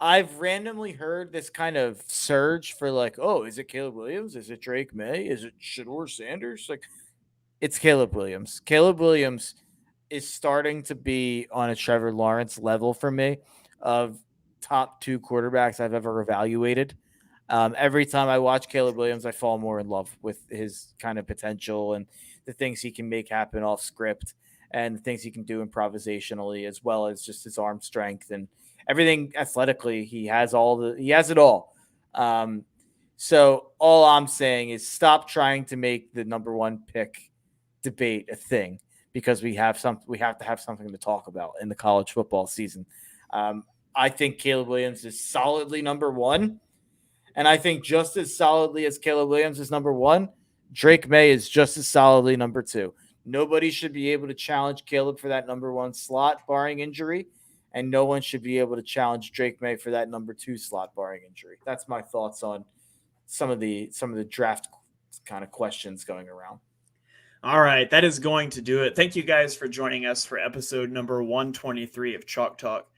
I've randomly heard this kind of surge for like, oh, is it Caleb Williams? Is it Drake May? Is it Shador Sanders? Like, it's Caleb Williams. Caleb Williams is starting to be on a Trevor Lawrence level for me of top 2 quarterbacks I've ever evaluated. Every time I watch Caleb Williams, I fall more in love with his kind of potential and the things he can make happen off script and the things he can do improvisationally, as well as just his arm strength and everything athletically. He has it all. So all I'm saying is stop trying to make the number 1 pick debate a thing, because we have to have something to talk about in the college football season. I think Caleb Williams is solidly number 1. And I think just as solidly as Caleb Williams is number 1, Drake May is just as solidly number 2. Nobody should be able to challenge Caleb for that number 1 slot, barring injury. And no one should be able to challenge Drake May for that number 2 slot, barring injury. That's my thoughts on some of the draft kind of questions going around. All right, that is going to do it. Thank you guys for joining us for episode number 123 of Chalk Talk.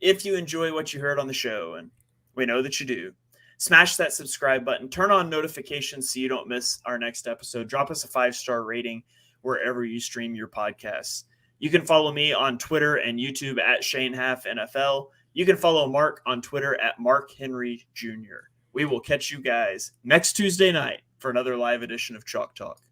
If you enjoy what you heard on the show, and we know that you do, smash that subscribe button, turn on notifications so you don't miss our next episode. Drop us a 5-star rating wherever you stream your podcasts. You can follow me on Twitter and YouTube at ShaneHalfNFL. You can follow Mark on Twitter at Mark Henry Jr. We will catch you guys next Tuesday night for another live edition of Chalk Talk.